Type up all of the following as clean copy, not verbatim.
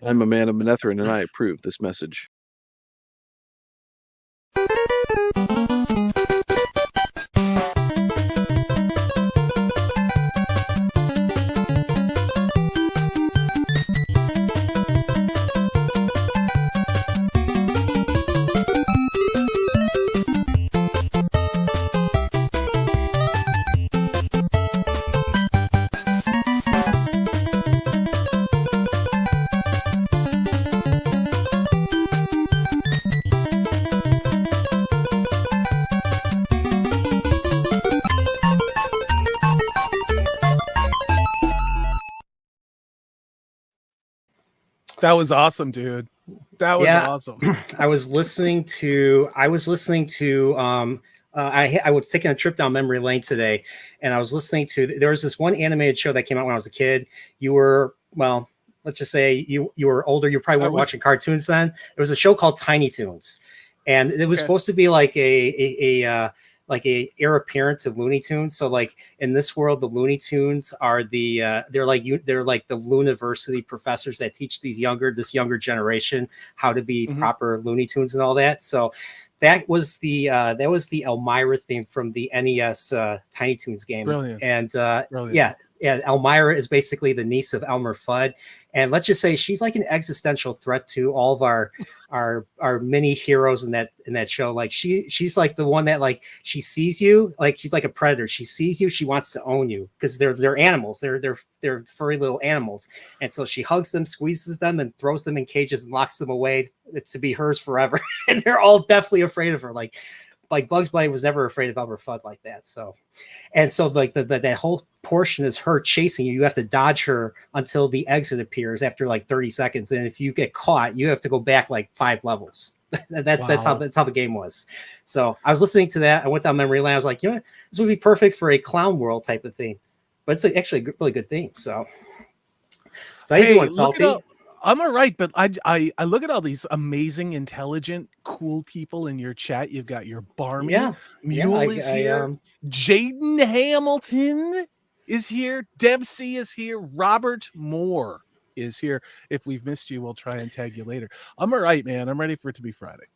I'm a man of Manethrin, and I approve this message. That was awesome, dude. That was awesome. I was listening to I was taking a trip down memory lane today, and I was listening to, there was this one animated show that came out when I was a kid. You were, well, let's just say you were older. You probably weren't watching cartoons then. There was a show called Tiny Toons, and it was supposed to be like a heir apparent to Looney Tunes. So like in this world, the Looney Tunes are they're like the Looniversity professors that teach this younger generation how to be proper Looney Tunes and all that. So that was the Elmira theme from the NES Tiny Toons game. Brilliant. And Brilliant. yeah, Elmira is basically the niece of Elmer Fudd. And let's just say she's like an existential threat to all of our mini heroes in that show. Like she's like the one that, like, she sees you, like she's like a predator. She sees you, she wants to own you because they're animals. They're furry little animals. And so she hugs them, squeezes them, and throws them in cages and locks them away to be hers forever. And they're all deathly afraid of her. Like Bugs Bunny was never afraid of Elmer Fudd like that. So like that whole portion is her chasing you. You have to dodge her until the exit appears after like 30 seconds. And if you get caught, you have to go back like 5 levels. That's how the game was. So I was listening to that. I went down memory lane. I was like, you know what? This would be perfect for a Clown World type of theme. But it's actually a really good theme. So how you doing, Salty? I'm all right, but I look at all these amazing, intelligent, cool people in your chat. You've got your Barmy. Mule is here. Jaden Hamilton is here. Debsy is here. Robert Moore is here. If we've missed you, we'll try and tag you later. I'm all right, man. I'm ready for it to be Friday.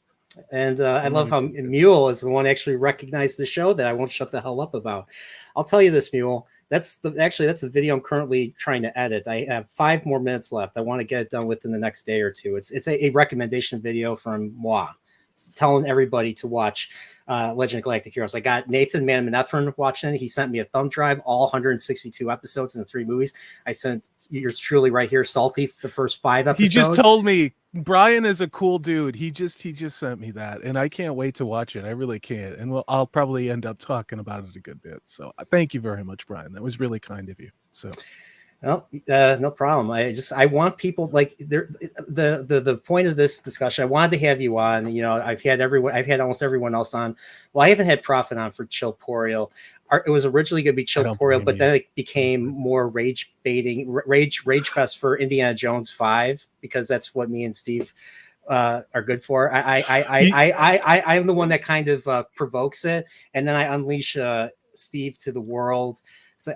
And I love how Mule is the one actually recognized the show that I won't shut the hell up about. I'll tell you this, Mule. That's the video I'm currently trying to edit. I have 5 more minutes left. I want to get it done within the next day or two. It's a recommendation video from moi. It's telling everybody to watch Legend of Galactic Heroes. I got Nathan Man Manethrin watching it. He sent me a thumb drive, all 162 episodes and 3 movies. I sent yours truly right here, Salty, the first 5 episodes. He just told me Brian is a cool dude. He just sent me that, and I can't wait to watch it. I really can't. And I'll probably end up talking about it a good bit. So thank you very much, Brian. That was really kind of you. So well, no problem. I want people, like, the point of this discussion. I wanted to have you on. You know, I've had almost everyone else on. Well, I haven't had Prophet on for Chillporeal. It was originally going to be Chillporeal, but then it became more rage fest for Indiana Jones 5, because that's what me and Steve are good for. I'm the one that kind of provokes it, and then I unleash Steve to the world.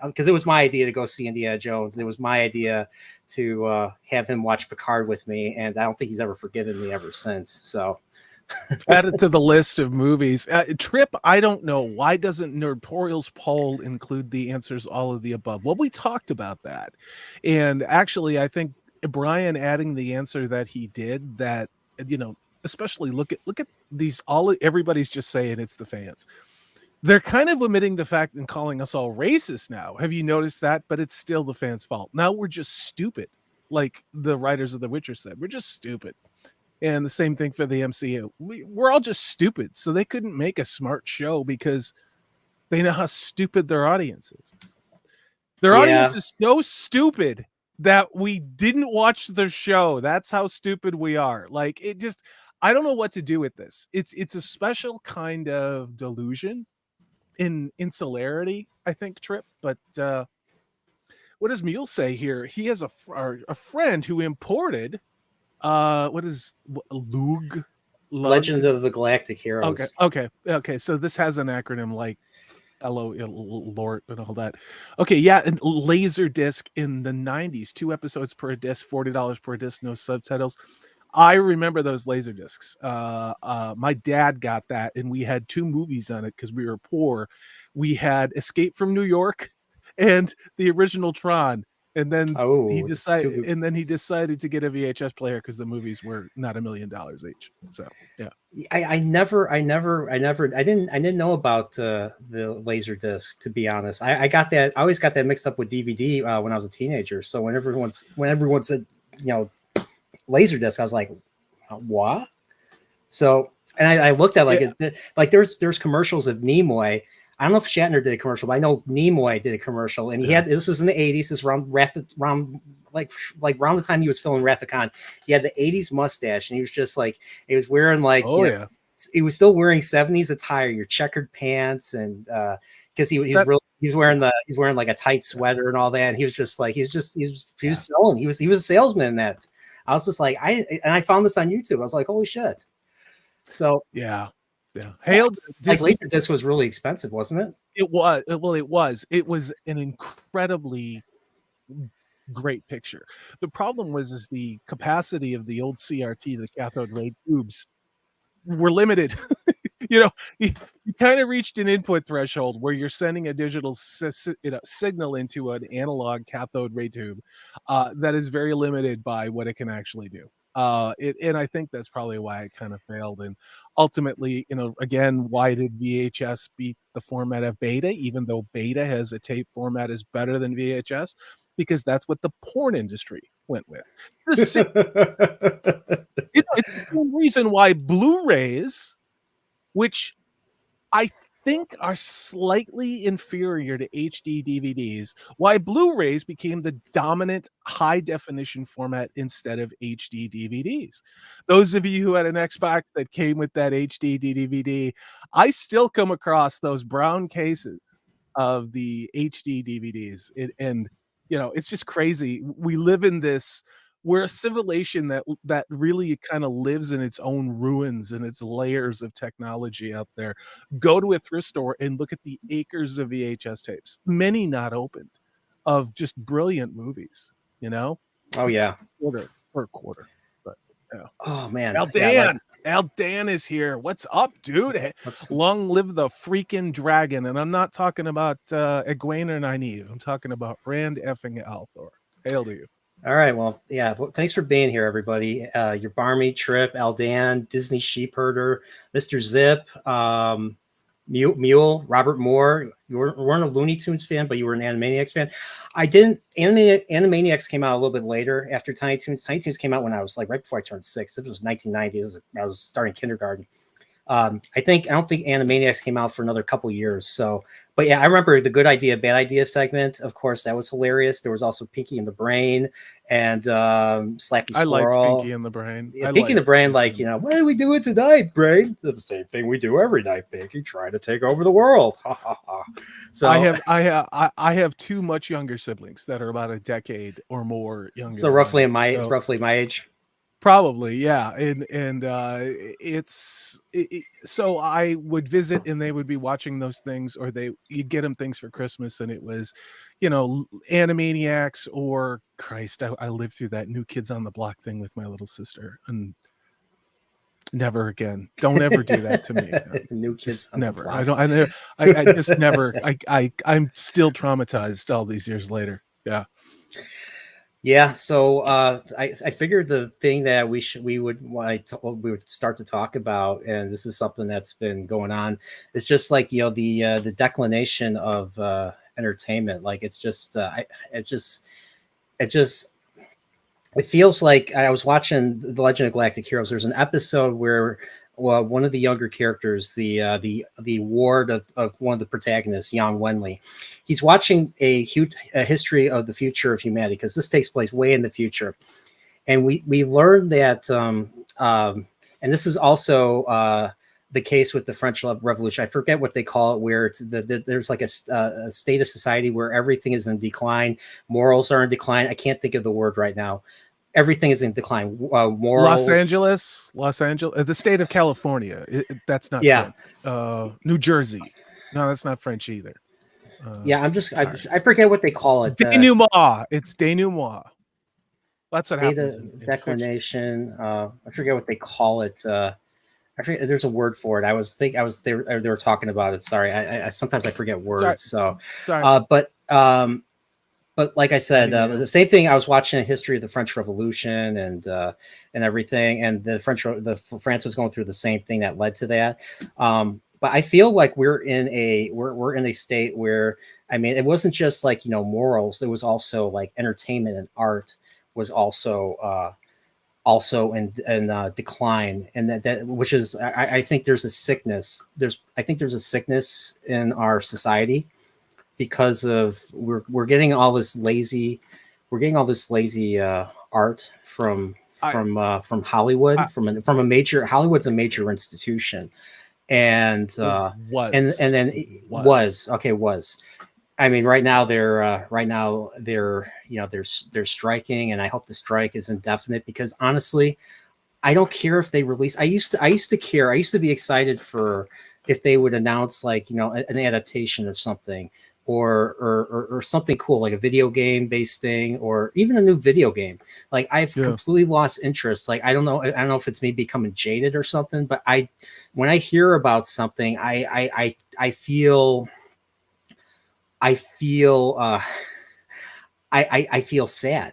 Because it was my idea to go see Indiana Jones, and it was my idea to have him watch Picard with me, and I don't think he's ever forgiven me ever since. So add it to the list of movies. Trip, I don't know, why doesn't Nerdporial's poll include the answers all of the above? Well, we talked about that, and actually I think Brian adding the answer that he did, that, you know, especially look at these, everybody's just saying it's the fans. They're kind of omitting the fact and calling us all racist now. Have you noticed that? But it's still the fans' fault. Now we're just stupid. Like the writers of The Witcher said, we're just stupid. And the same thing for the MCU. We're all just stupid. So they couldn't make a smart show because they know how stupid their audience is. Their audience is so stupid that we didn't watch their show. That's how stupid we are. Like, it just, I don't know what to do with this. It's a special kind of delusion in insularity, I think, Trip. But what does Mule say here? He has a friend who imported what is Legend of the Galactic Heroes. Okay. So this has an acronym like Lord and all that. Okay, yeah, and Laserdisc in the 90s, 2 episodes per disc, $40 per disc, no subtitles. I remember those Laserdiscs. My dad got that, and we had 2 movies on it because we were poor. We had Escape from New York and the original Tron. And then he Oh, decided to get a VHS player because the movies were not $1 million each. So yeah. I didn't know about the laser disc, to be honest. I got that. I always got that mixed up with DVD when I was a teenager. So when everyone said, you know, laser disc, I was like, what? So, and I looked at like there's commercials of Nimoy. I don't know if Shatner did a commercial, but I know Nimoy did a commercial, and he had, this was in the 80s, this around around the time he was filming Wrath of Khan. He had the 80s mustache, and he was just like, he was wearing like, he was still wearing 70s attire, your checkered pants, and because he was wearing like a tight sweater and all that, and he was just like, he was selling, he was a salesman in that. I was just like, I found this on YouTube. I was like, holy shit. So yeah. Like Laserdisc was really expensive, wasn't it? It was. It was an incredibly great picture. The problem was the capacity of the old CRT, the cathode ray tubes, were limited. You kind of reached an input threshold where you're sending a digital signal into an analog cathode ray tube that is very limited by what it can actually do. And I think that's probably why it kind of failed. And ultimately, again, why did VHS beat the format of Beta, even though Beta has a tape format is better than VHS? Because that's what the porn industry went with. It's the same reason why Blu-rays, which I think are slightly inferior to HD DVDs, why Blu-rays became the dominant high definition format instead of HD DVDs. Those of you who had an Xbox that came with that HD DVD, I still come across those brown cases of the HD DVDs. And it's just crazy. We live in this, we're a civilization that really kind of lives in its own ruins and its layers of technology out there. Go to a thrift store and look at the acres of VHS tapes, many not opened, of just brilliant movies, Oh yeah. Quarter per quarter. But yeah. Oh man. Al Dan is here. What's up, dude? Long live the freaking dragon. And I'm not talking about Egwene or Nynaeve. I'm talking about Rand effing Althor. Hail to you. All right. Well, yeah. Well, thanks for being here, everybody. Your Barmy, Trip, Aldan, Disney Sheepherder, Mr. Zip, Mule, Robert Moore. You weren't a Looney Tunes fan, but you were an Animaniacs fan. I didn't. Animaniacs came out a little bit later after Tiny Toons. Tiny Toons came out when I was like right before I turned 6. This was 1990. I was starting kindergarten. I don't think Animaniacs came out for another couple years. So, but yeah, I remember the Good Idea, Bad Idea segment. Of course, that was hilarious. There was also Pinky and the Brain and Slappy Squirrel. I liked Pinky and the Brain. Yeah, Pinky and the Brain, like, what are we doing tonight, Brain? It's the same thing we do every night, Pinky. Try to take over the world. So I have 2 much younger siblings that are about a decade or more younger. So roughly my age. Probably, yeah. So I would visit and they would be watching those things, or you'd get them things for Christmas, and it was, Animaniacs or Christ. I lived through that New Kids on the Block thing with my little sister, and never again. Don't ever do that to me. New Kids on never. The Block. I just never. I'm still traumatized all these years later. Yeah. Yeah, so I figured the thing that we would start to talk about, and this is something that's been going on, is just like the declination of entertainment. Like it feels like I was watching The Legend of Galactic Heroes. There's an episode where one of the younger characters, the ward of one of the protagonists, Jan Wenley, he's watching a history of the future of humanity, because this takes place way in the future, and we learned that, and this is also the case with the French Revolution. I forget what they call it, where it's there's like a state of society where everything is in decline, morals are in decline. I can't think of the word right now. Everything is in decline. Morals. Los Angeles, the state of California. That's not true. New Jersey. No, that's not French either. Yeah, Sorry. I forget what they call it. Denouement. It's denouement. That's what State happens of in declination. I forget what they call it. I forget. There's a word for it. They were talking about it. Sorry, I sometimes I forget words. So, Sorry. But like I said, the same thing. I was watching a history of the French Revolution and everything, and France was going through the same thing that led to that. But I feel like we're in a state where, I mean, it wasn't just like, morals. It was also like entertainment and art was also in decline, and that which is, I think there's a sickness. I think there's a sickness in our society because of we're getting all this lazy art from Hollywood, from a major. Hollywood's a major institution, and then was. I mean, right now they're they're striking, and I hope the strike is indefinite, because honestly, I don't care if they release. I used to care. I used to be excited for if they would announce, like, an adaptation of something, or something cool, like a video game based thing, or even a new video game. Like, I've completely lost interest. Like, I don't know if it's me becoming jaded or something, but when I hear about something, I feel I feel sad.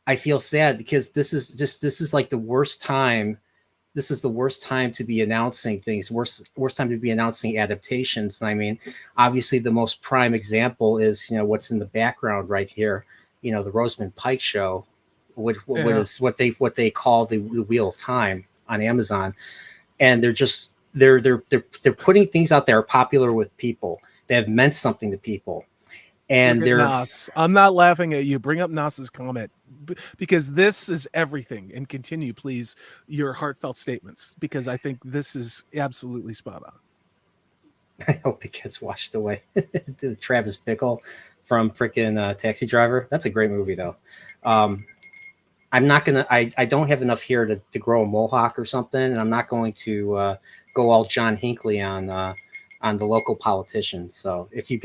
I feel sad because this is like the worst time. This is the worst time to be announcing things. Worst time to be announcing adaptations. And I mean, obviously, the most prime example is what's in the background right here. The Rosamund Pike show, what is what they call the Wheel of Time on Amazon, and they're putting things out that are popular with people, that have meant something to people. And I'm not laughing at you. Bring up Nas's comment, because this is everything. And continue, please, your heartfelt statements, because I think this is absolutely spot on. I hope it gets washed away. Travis Bickle from freaking Taxi Driver. That's a great movie, though. I'm not gonna. I don't have enough hair to grow a mohawk or something, and I'm not going to go all John Hinckley on the local politicians. So if you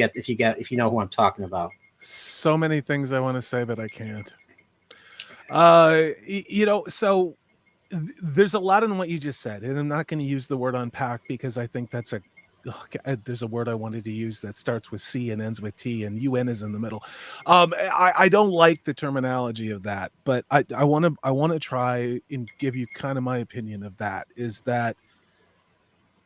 know who I'm talking about. So many things I want to say, but I can't. So there's a lot in what you just said, and I'm not going to use the word unpack, because I think that's there's a word I wanted to use that starts with C and ends with T, and UN is in the middle. I don't like the terminology of that, but I want to try and give you kind of my opinion of that. Is that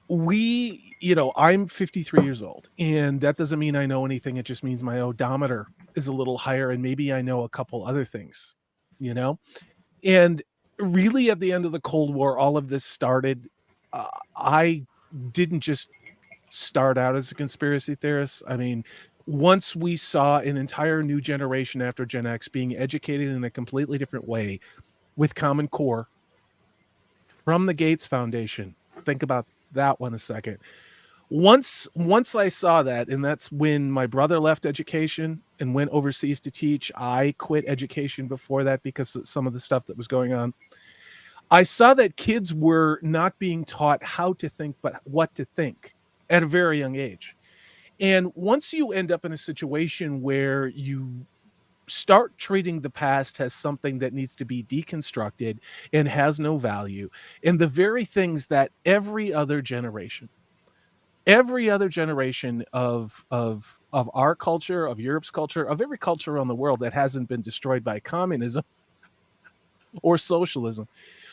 I'm 53 years old, and that doesn't mean I know anything. It just means my odometer is a little higher, and maybe I know a couple other things, and really at the end of the Cold War, all of this started. I didn't just start out as a conspiracy theorist. I mean, once we saw an entire new generation after Gen X being educated in a completely different way with Common Core from the Gates Foundation, think about that one a second. Once I saw that, and that's when my brother left education and went overseas to teach. I quit education before that because of some of the stuff that was going on. I saw that kids were not being taught how to think, but what to think at a very young age. And once you end up in a situation where you start treating the past as something that needs to be deconstructed and has no value, and the very things that every other generation of our culture, of Europe's culture, of every culture around the world that hasn't been destroyed by communism or socialism,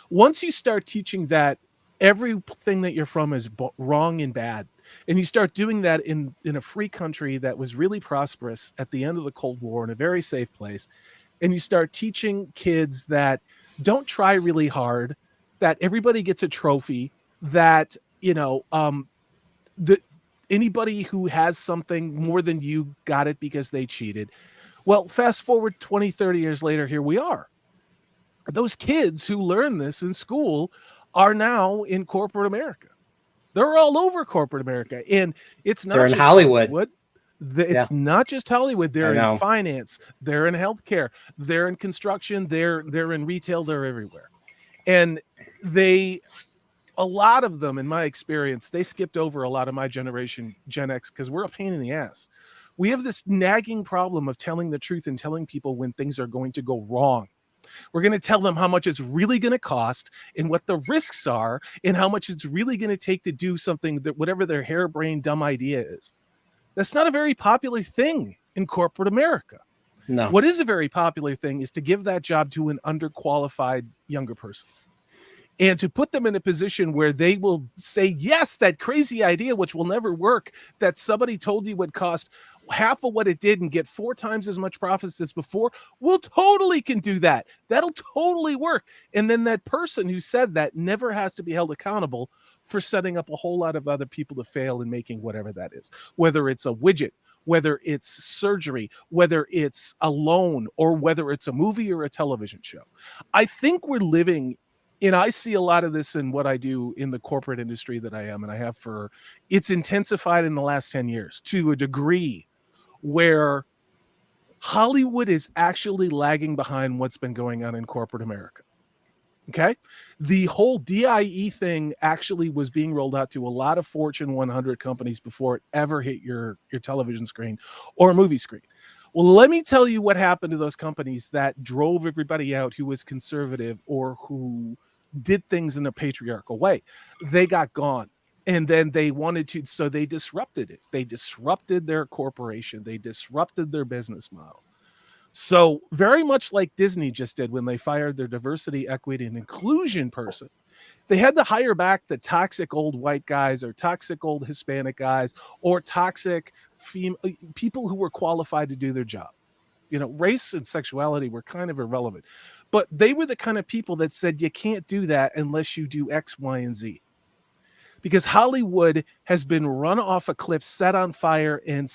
once you start teaching that everything that you're from is wrong and bad, and you start doing that in a free country that was really prosperous at the end of the Cold War, in a very safe place, and you start teaching kids that don't try really hard, that everybody gets a trophy, that that anybody who has something more than you got it because they cheated. Well, fast forward 20, 30 years later, here we are. Those kids who learn this in school are now in corporate America. They're all over corporate America. And it's not just Hollywood. It's not just Hollywood. They're in finance. They're in healthcare. They're in construction. They're in retail. They're everywhere. And a lot of them, in my experience, they skipped over a lot of my generation, Gen X, because we're a pain in the ass. We have this nagging problem of telling the truth and telling people when things are going to go wrong. We're going to tell them how much it's really going to cost and what the risks are and how much it's really going to take to do something that whatever their harebrained dumb idea is. That's not a very popular thing in corporate America. No. What is a very popular thing is to give that job to an underqualified younger person and to put them in a position where they will say, yes, that crazy idea, which will never work, that somebody told you would cost half of what it did and get 4 times as much profits as before, we'll totally can do that. That'll totally work. And then that person who said that never has to be held accountable for setting up a whole lot of other people to fail in making whatever that is, whether it's a widget, whether it's surgery, whether it's a loan, or whether it's a movie or a television show. I think we're living, and I see a lot of this in what I do in the corporate industry that I am, and I have for, it's intensified in the last 10 years to a degree where Hollywood is actually lagging behind what's been going on in corporate America. Okay. The whole DIE thing actually was being rolled out to a lot of Fortune 100 companies before it ever hit your television screen or movie screen. Well, let me tell you what happened to those companies that drove everybody out who was conservative or who did things in a patriarchal way. They got gone. And then they wanted to, so they disrupted it. They disrupted their corporation. They disrupted their business model. So very much like Disney just did when they fired their diversity, equity, and inclusion person, they had to hire back the toxic old white guys or toxic old Hispanic guys or toxic people who were qualified to do their job. You know, race and sexuality were kind of irrelevant, but they were the kind of people that said, you can't do that unless you do X, Y, and Z. Because Hollywood has been run off a cliff, set on fire, and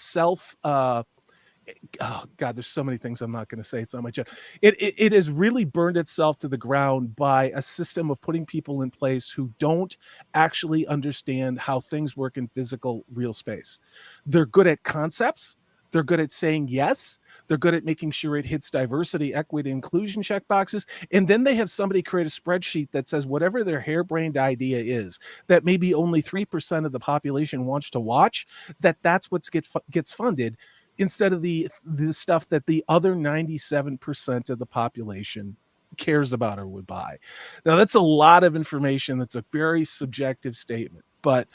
oh God, there's so many things I'm not going to say. It's not my job. It has really burned itself to the ground by a system of putting people in place who don't actually understand how things work in physical, real space. They're good at concepts. They're good at saying yes. They're good at making sure it hits diversity, equity, inclusion checkboxes. And then they have somebody create a spreadsheet that says whatever their harebrained idea is, that maybe only 3% of the population wants to watch, that's what gets funded instead of the stuff that the other 97% of the population cares about or would buy. Now, that's a lot of information. That's a very subjective statement. But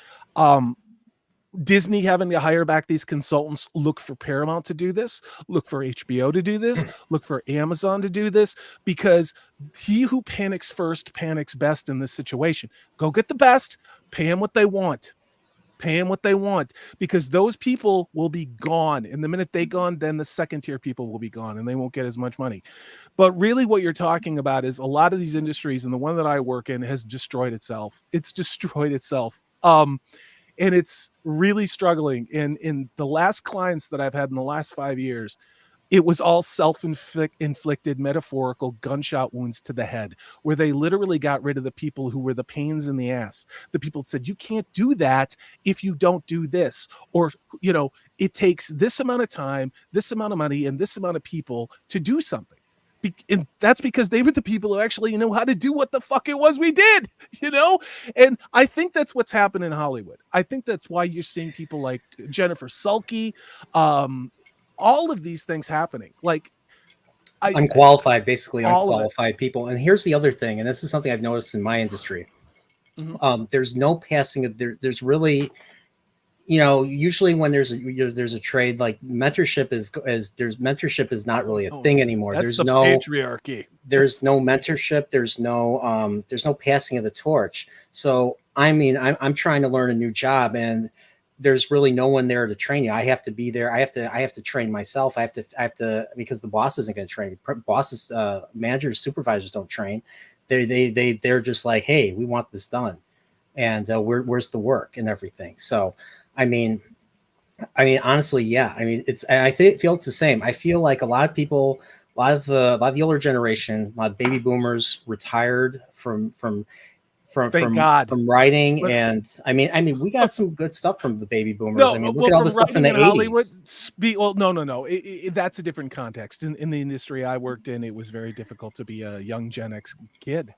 Disney having to hire back these consultants, look for Paramount to do this, look for HBO to do this, look for Amazon to do this, because he who panics first panics best in this situation. Go get the best, pay them what they want. Pay them what they want, because those people will be gone. And the minute they gone, then the second tier people will be gone and they won't get as much money. But really what you're talking about is a lot of these industries, and the one that I work in has destroyed itself. It's destroyed itself. And it's really struggling. And in the last clients that I've had in the last 5 years, it was all self-inflicted metaphorical gunshot wounds to the head, where they literally got rid of the people who were the pains in the ass. The people that said, you can't do that if you don't do this, or, you know, it takes this amount of time, this amount of money, and this amount of people to do something. And that's because they were the people who actually know how to do what the fuck it was we did, you know? And I think that's what's happened in Hollywood. I think that's why you're seeing people like Jennifer Sulky, all of these things happening. Like unqualified people. And here's the other thing, and this is something I've noticed in my industry. Mm-hmm. There's no passing of there's really, you know, usually when there's a trade, like mentorship is not really a thing anymore. There's no patriarchy. There's no mentorship. There's no passing of the torch. So I mean, I'm trying to learn a new job, and there's really no one there to train you. I have to be there. I have to train myself. I have to because the boss isn't going to train me. Bosses, managers, supervisors don't train. They're just like, hey, we want this done, and where's the work and everything. So. I mean, honestly, yeah. I mean, I feel it's the same. I feel like a lot of people, a lot of the older generation, a lot of baby boomers retired from writing. And I mean, we got some good stuff from the baby boomers. No, I mean, look at all the stuff in the 80s. No. That's a different context. In the industry I worked in, it was very difficult to be a young Gen X kid.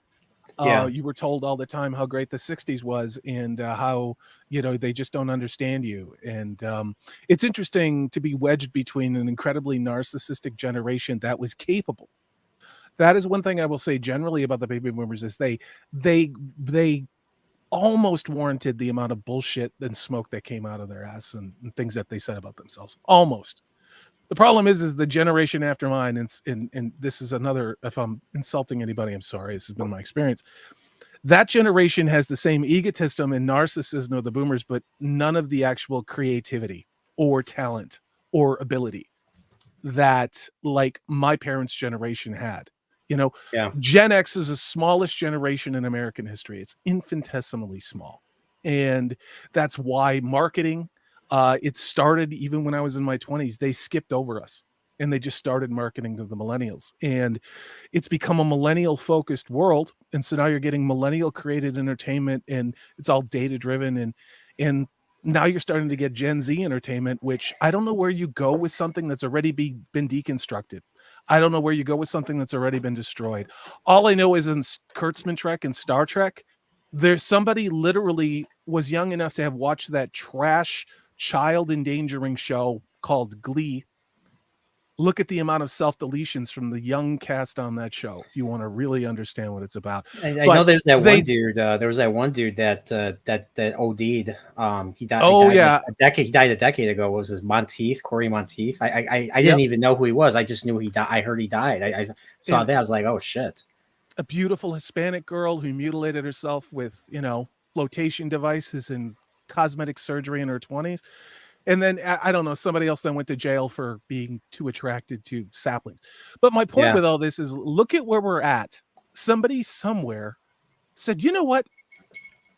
Yeah. You were told all the time how great the 60s was, and how, they just don't understand you. And it's interesting to be wedged between an incredibly narcissistic generation that was capable. That is one thing I will say generally about the baby boomers, is they almost warranted the amount of bullshit and smoke that came out of their ass, and things that they said about themselves. Almost. The problem is the generation after mine, and this is another, if I'm insulting anybody, I'm sorry, this has been my experience. That generation has the same egotism and narcissism of the boomers, but none of the actual creativity or talent or ability that, like, my parents' generation had. Yeah. Gen X is the smallest generation in American history. It's infinitesimally small. And that's why marketing, it started even when I was in my 20s. They skipped over us and they just started marketing to the millennials. And it's become a millennial focused world. And so now you're getting millennial created entertainment, and it's all data driven. And now you're starting to get Gen Z entertainment, which I don't know where you go with something that's already been deconstructed. I don't know where you go with something that's already been destroyed. All I know is in Kurtzman Trek and Star Trek, there's somebody literally was young enough to have watched that trash child endangering show called Glee. Look at the amount of self-deletions from the young cast on that show if you want to really understand what it's about. I know there's that one dude. There was that one dude that OD'd. He died. Oh, he died yeah. He died a decade ago. What was his Monteith? Corey Monteith. I didn't even know who he was. I just knew he died. I heard he died. I saw that. I was like, oh shit. A beautiful Hispanic girl who mutilated herself with, flotation devices and cosmetic surgery in her 20s. And then, I don't know, somebody else then went to jail for being too attracted to saplings. But my point with all this is, look at where we're at. Somebody somewhere said, you know what?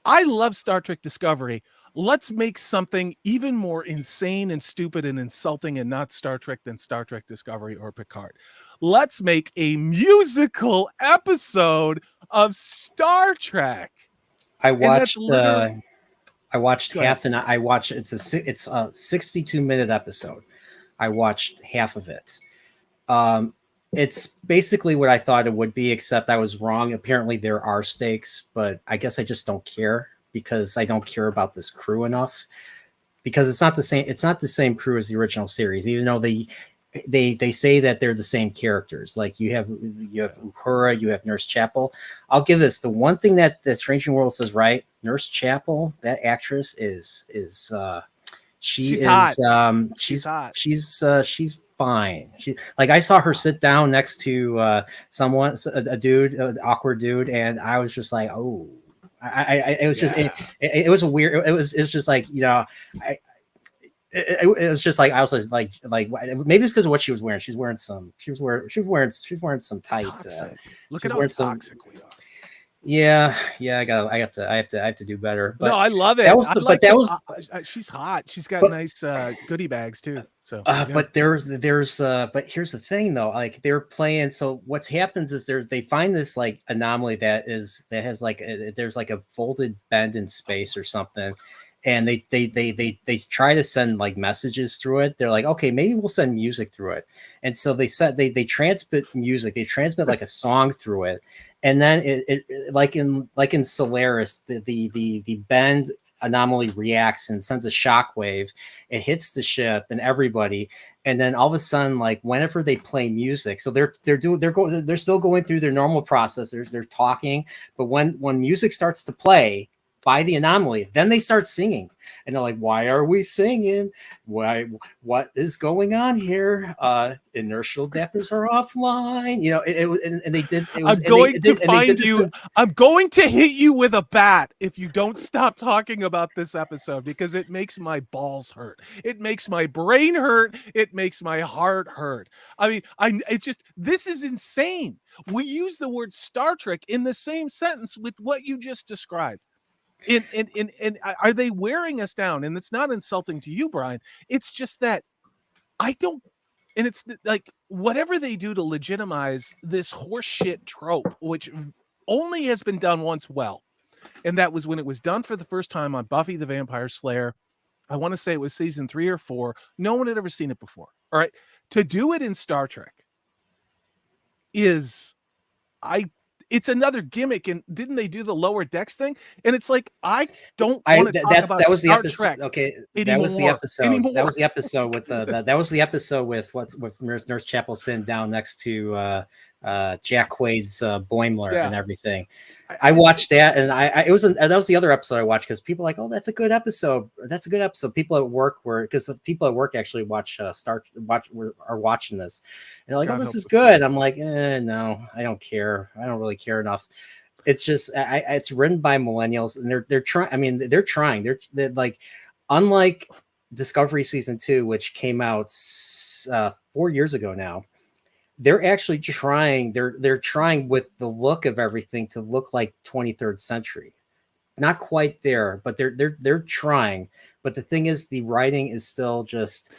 I love Star Trek Discovery. Let's make something even more insane and stupid and insulting and not Star Trek than Star Trek Discovery or Picard. Let's make a musical episode of Star Trek. I watched half, and it's a 62-minute episode. I watched half of it. It's basically what I thought it would be, except I was wrong. Apparently there are stakes, but I guess I just don't care, because I don't care about this crew enough, because it's not the same crew as the original series, even though they say that they're the same characters. Like you have Uhura, you have Nurse Chapel. I'll give this the one thing that Strange New World says right. Nurse Chapel, that actress she's hot. She's hot. She's fine. I saw her sit down next to someone, a dude, an awkward dude, and I was just like, oh, it was just it was a weird. It's just like, it was just like, I was like maybe it's because of what she was wearing. She was wearing some tight. Look at how toxic we are. Yeah, I have to do better. But no, I love it. She's hot. She's got nice goodie bags too. So, but but here's the thing though. Like they're playing. So what happens is they find this like anomaly that has like there's like a folded bend in space or something. And they try to send like messages through it. They're like, okay, maybe we'll send music through it. And so they transmit music. They transmit like a song through it. And then it like in Solaris, the bend anomaly reacts and sends a shockwave. It hits the ship and everybody. And then all of a sudden, like whenever they play music, so they're still going through their normal process. They're talking, but when music starts to play by the anomaly, then they start singing, and they're like, why are we singing? What is going on here? Inertial dampers are offline, and they did. I'm going to hit you with a bat if you don't stop talking about this episode, because it makes my balls hurt. It makes my brain hurt. It makes my heart hurt. I mean, it's just, this is insane. We use the word Star Trek in the same sentence with what you just described. And are they wearing us down? And it's not insulting to you, Brian. It's just that I don't, and it's like whatever they do to legitimize this horseshit trope, which only has been done once well, and that was when it was done for the first time on Buffy the Vampire Slayer. I want to say it was season 3 or 4. No one had ever seen it before. All right, to do it in Star Trek is it's another gimmick. And didn't they do the lower decks thing? And it's like, I don't want to talk about that was the Star episode. Trek Okay, anymore. that was the episode. Anymore. That was the episode with that was the episode with Nurse Chapel sitting down next to Jack Quaid's Boimler and everything. I watched that, and that was the other episode I watched because people are like, oh, that's a good episode. That's a good episode. People at work because people at work actually are watching this, and they're like, oh, this is good. I'm like, no, I don't care. I don't really care enough. It's just it's written by millennials, and they're trying. I mean, they're trying. They're like, unlike Discovery season 2, which came out 4 years ago now. They're actually trying. They're trying with the look of everything to look like 23rd century. Not quite there, but they're trying. But the thing is, the writing is still just.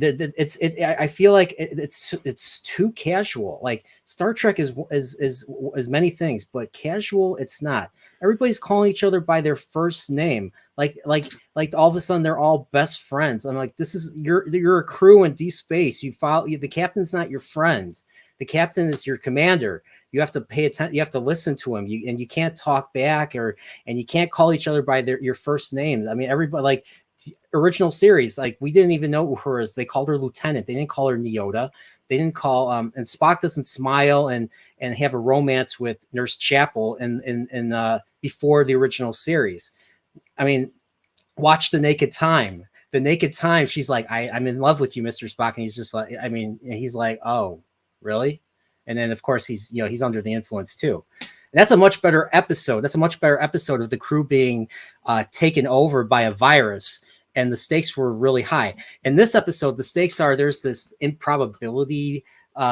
I feel like it's too casual. Like Star Trek is many things, but casual it's not. Everybody's calling each other by their first name. Like all of a sudden they're all best friends. I'm like, this is you're a crew in deep space. You follow the captain's not your friend. The captain is your commander. You have to pay attention. You have to listen to him. And you can't talk back and you can't call each other by your first names. I mean, everybody like. Original series, like we didn't even know her as they called her Lieutenant. They didn't call her Neota. They didn't call and Spock doesn't smile and have a romance with Nurse Chapel in before the original series. I mean, watch The Naked Time. The Naked Time, she's like, I'm in love with you, Mr. Spock, and he's just like, I mean, he's like, oh, really? And then of course he's under the influence too. And that's a much better episode. That's a much better episode of the crew being taken over by a virus, and the stakes were really high. In this episode, the stakes are there's this improbability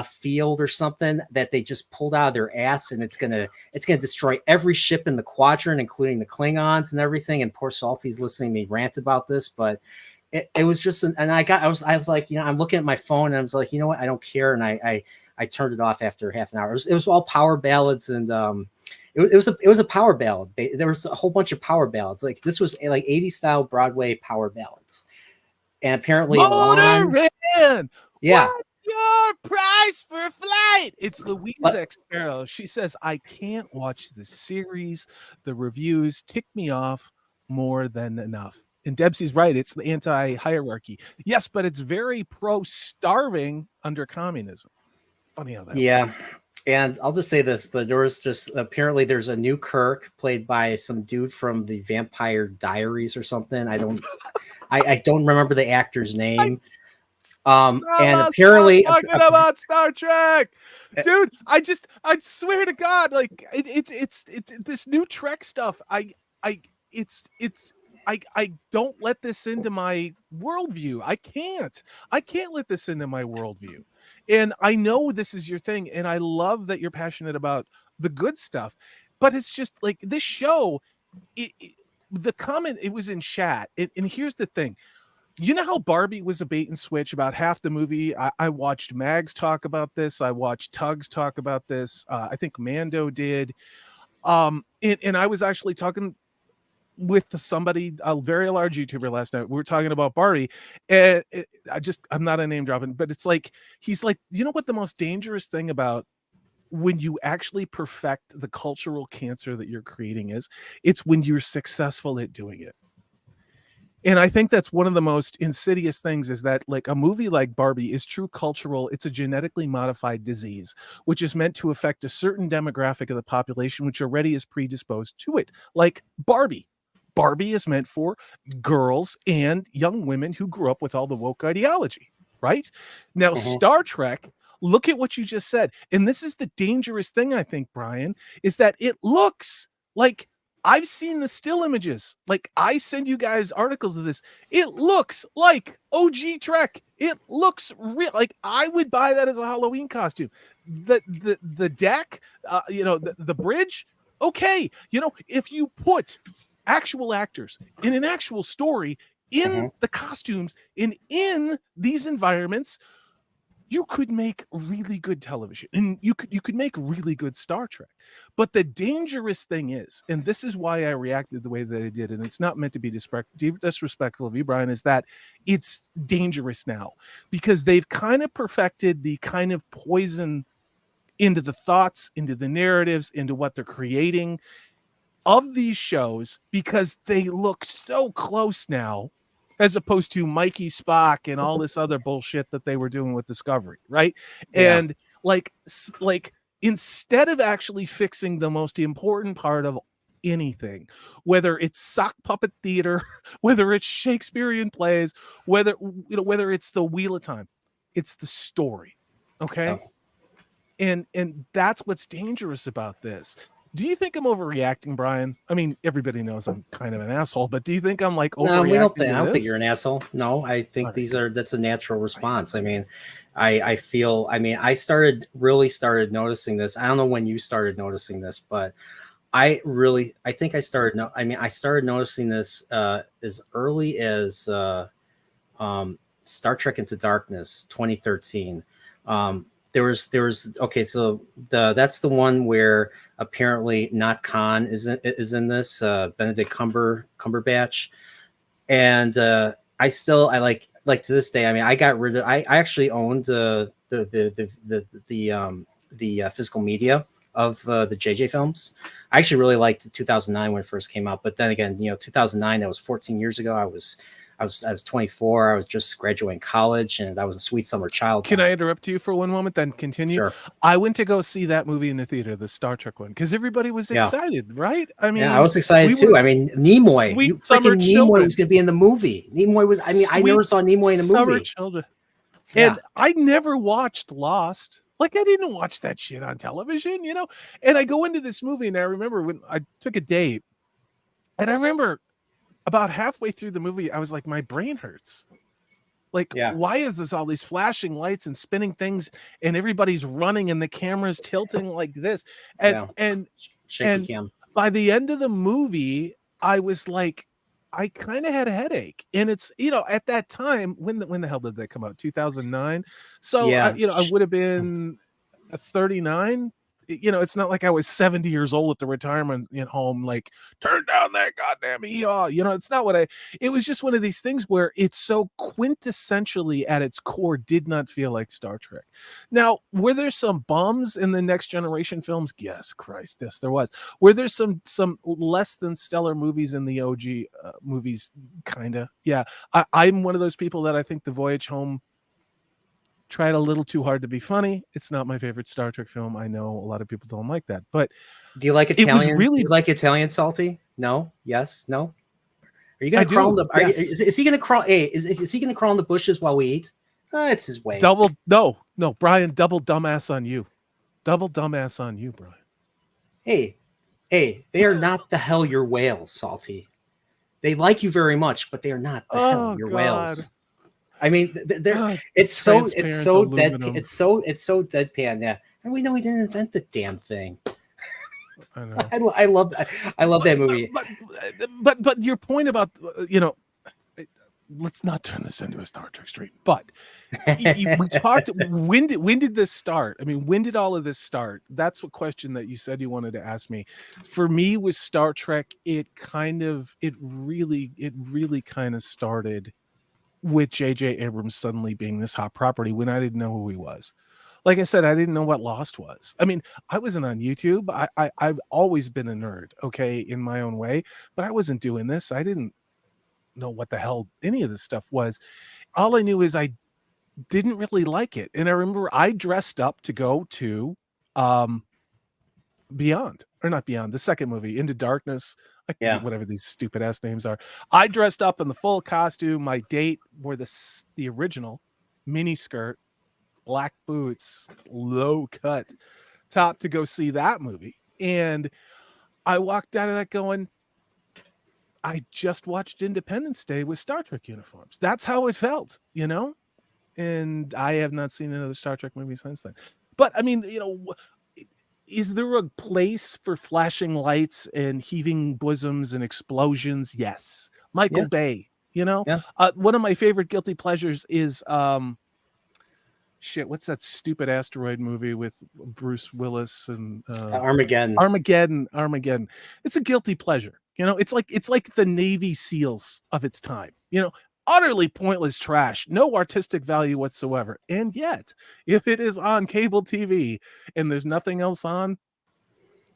field or something that they just pulled out of their ass, and it's gonna destroy every ship in the quadrant, including the Klingons and everything. And poor Salty's listening to me rant about this, but it was just I was like, I'm looking at my phone and I was like, you know what, I don't care, and I turned it off after half an hour. It was all power ballads, and it was a power ballad. There was a whole bunch of power ballads. Like this was like 80s style Broadway power ballads, and apparently Motorin! Yeah. What's your price for a flight? It's Louise X. Sparrow. She says, I can't watch the series. The reviews tick me off more than enough. And Debsy's right. It's the anti-hierarchy. Yes, but it's very pro-starving under communism. Funny how that works. And I'll just say this: there was just apparently there's a new Kirk played by some dude from the Vampire Diaries or something. I don't remember the actor's name. And apparently talking about Star Trek, dude. I swear to God, like it's this new Trek stuff. I don't let this into my worldview. I can't let this into my worldview. And I know this is your thing, and I love that you're passionate about the good stuff, but it's just like this show, the comment, it was in chat. And here's the thing. You know how Barbie was a bait and switch about half the movie? I watched Mags talk about this. I watched Tugs talk about this. I think Mando did. And I was actually talking with somebody, a very large YouTuber last night. We were talking about Barbie, and I'm not a name dropping, but it's like, he's like, you know what the most dangerous thing about when you actually perfect the cultural cancer that you're creating is? It's when you're successful at doing it. And I think that's one of the most insidious things, is that like a movie like Barbie is true cultural. It's a genetically modified disease, which is meant to affect a certain demographic of the population, which already is predisposed to it. Like Barbie. Barbie is meant for girls and young women who grew up with all the woke ideology, right? Now, Star Trek, look at what you just said. And this is the dangerous thing, I think, Brian, is that it looks like, I've seen the still images. Like, I send you guys articles of this. It looks like OG Trek. It looks real. Like, I would buy that as a Halloween costume. The deck, the bridge. Okay. If you put actual actors in an actual story in the costumes and in these environments, you could make really good television, and you could make really good Star Trek. But the dangerous thing is, and this is why I reacted the way that I did, and it's not meant to be disrespectful of you, Brian, is that it's dangerous now because they've kind of perfected the kind of poison into the thoughts, into the narratives, into what they're creating of these shows, because they look so close now, as opposed to Mikey Spock and all this other bullshit that they were doing with Discovery, right? Yeah. And like instead of actually fixing the most important part of anything, whether it's sock puppet theater, whether it's Shakespearean plays, whether it's the Wheel of Time, it's the story. Okay. Oh. And that's what's dangerous about this. Do you think I'm overreacting, Brian? I mean, everybody knows I'm kind of an asshole, but do you think I'm like No, overreacting? I don't think you're an asshole. No, I think that's a natural response. I mean, I feel, I mean, I really started noticing this. I don't know when you started noticing this, but I think I started noticing this as early as Star Trek Into Darkness 2013. There was okay, so that's the one where apparently not Khan is in this, Benedict Cumberbatch, and I like to this day. I mean, I got rid of. I actually owned the physical media of the JJ films. I actually really liked 2009 when it first came out, but then again, 2009, that was 14 years ago. I was 24. I was just graduating college, and I was a sweet summer child. Can I interrupt you for one moment, then continue? Sure. I went to go see that movie in the theater, the Star Trek one, because everybody was excited, right? I mean, I was excited too. I mean, Nimoy, Nimoy was going to be in the movie. Nimoy was. I mean, I never saw Nimoy in the movie. Children. Yeah. And I never watched Lost. Like, I didn't watch that shit on television, And I go into this movie, and I remember when I took a date, and I remember about halfway through the movie, I was like, my brain hurts. Like, why is this all these flashing lights and spinning things, and everybody's running and the camera's tilting like this? And shaky cam. By the end of the movie, I was like, I kind of had a headache. And it's, at that time, when the hell did that come out? 2009. So, I would have been 39. It's not like I was 70 years old at the retirement home, like, turn down that goddamn ER. It's not it was just one of these things where it's so quintessentially at its core did not feel like Star Trek. Now, were there some bums in the Next Generation films? Yes, Christ, yes, there was. Were there some less than stellar movies in the OG movies? Kinda. Yeah. I'm one of those people that I think The Voyage Home tried a little too hard to be funny. It's not my favorite Star Trek film. I know a lot of people don't like that, but do you like Italian? Do you like Italian Salty? No. Yes. No. Are you going to crawl? Is he going to crawl? Hey, is he going to crawl in the bushes while we eat? It's his way. No, Brian. Double dumbass on you. Double dumbass on you, Brian. Hey, they are not the Hellier whales, Salty. They like you very much, but they are not the Hellier whales. I mean, it's so deadpan. It's so deadpan. Yeah, and we know he didn't invent the damn thing. I know. I love that movie. But your point about let's not turn this into a Star Trek stream. But we talked. When did this start? I mean, when did all of this start? That's a question that you said you wanted to ask me. For me, with Star Trek, it really kind of started with J.J. Abrams suddenly being this hot property when I didn't know who he was. Like I said, I didn't know what Lost was. I mean, I wasn't on YouTube. I've always been a nerd, okay, in my own way, but I wasn't doing this. I didn't know what the hell any of this stuff was. All I knew is I didn't really like it. And I remember I dressed up to go to Beyond, or not Beyond, the second movie, Into Darkness. Whatever these stupid ass names are. I dressed up in the full costume. My date wore the original mini skirt, black boots, low cut top to go see that movie. And I walked out of that going, I just watched Independence Day with Star Trek uniforms. That's how it felt, and I have not seen another Star Trek movie since then. But I mean, is there a place for flashing lights and heaving bosoms and explosions? Yes. Michael Bay, one of my favorite guilty pleasures is what's that stupid asteroid movie with Bruce Willis and Armageddon. It's a guilty pleasure. It's like the Navy SEALs of its time. utterly pointless trash, no artistic value whatsoever. And yet, if it is on cable TV and there's nothing else on,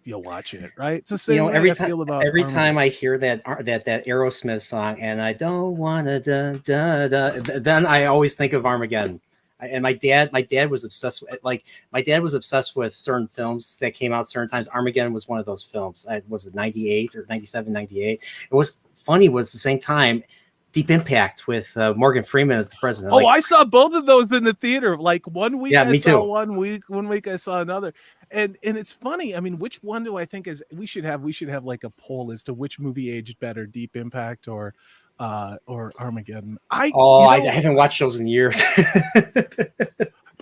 you'll watch it, right? It's the same way I feel about every time Armageddon. I hear that Aerosmith song, and I don't wanna da da da, then I always think of Armageddon. And my dad was obsessed with, like, my dad was obsessed with certain films that came out certain times. Armageddon was one of those films. Was it 98 or 97, 98? It was funny. Was the same time Deep Impact with Morgan Freeman as the president. Oh, like, I saw both of those in the theater. Like one week Yeah, I me saw too. one week I saw another. And it's funny. I mean, which one do I think is we should have like a poll as to which movie aged better, Deep Impact or Armageddon. I haven't watched those in years.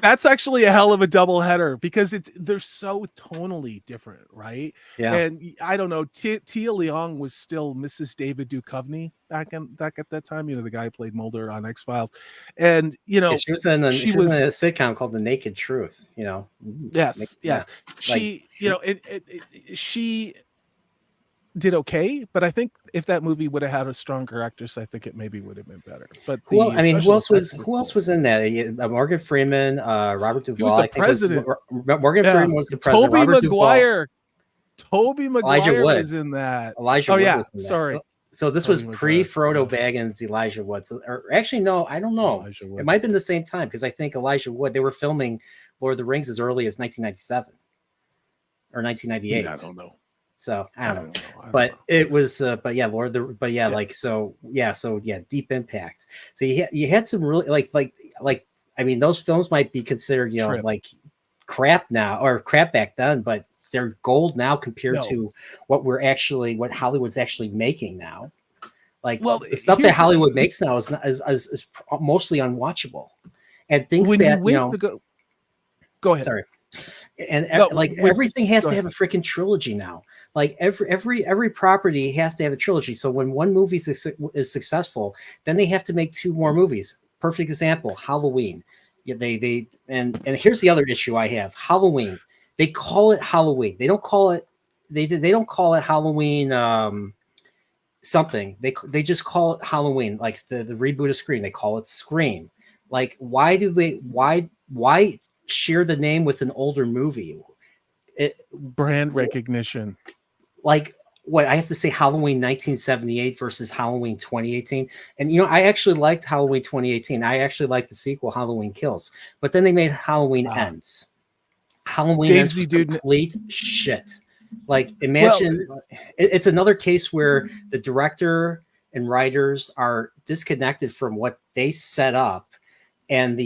That's actually a hell of a double header because they're so tonally different, right? Yeah. And I don't know, Tia Leong was still Mrs. David Duchovny back at that time. You know, the guy who played Mulder on X-Files, and you know, she was in a sitcom called The Naked Truth. You know. Yes. She, you know, she did okay, but I think if that movie would have had a stronger actress, I think it maybe would have been better. But who else was in that? Morgan Freeman, Robert Duvall. He was the president. Morgan Freeman was the president. Tobey Maguire was in that. Elijah Wood was in that. Sorry. So this was pre-Frodo Baggins, Elijah Wood. So, or actually, no, I don't know. It might have been the same time because I think Elijah Wood, they were filming Lord of the Rings as early as 1997 or 1998. I don't know. So I don't know. But it was, but yeah, Deep Impact. So you had some really like I mean, those films might be considered, you know, like crap now or crap back then, but they're gold now compared to what Hollywood's actually making now. Like, well, the stuff that Hollywood makes now is mostly unwatchable, and things that go ahead. Sorry. And everything has to have a freaking trilogy now. Like every property has to have a trilogy. So when one movie is successful, then they have to make 2 more movies. Perfect example: Halloween. Yeah, and here's the other issue I have: Halloween. They call it Halloween. They don't call it. They don't call it Halloween. Something. They just call it Halloween. Like the reboot of Scream. They call it Scream. Like why share the name with an older movie? Brand recognition. Like what I have to say, Halloween 1978 versus Halloween 2018. And you know, I actually liked Halloween 2018. I actually liked the sequel, Halloween Kills. But then they made Halloween Ends. Halloween Ends was complete shit. Like, imagine it's another case where the director and writers are disconnected from what they set up and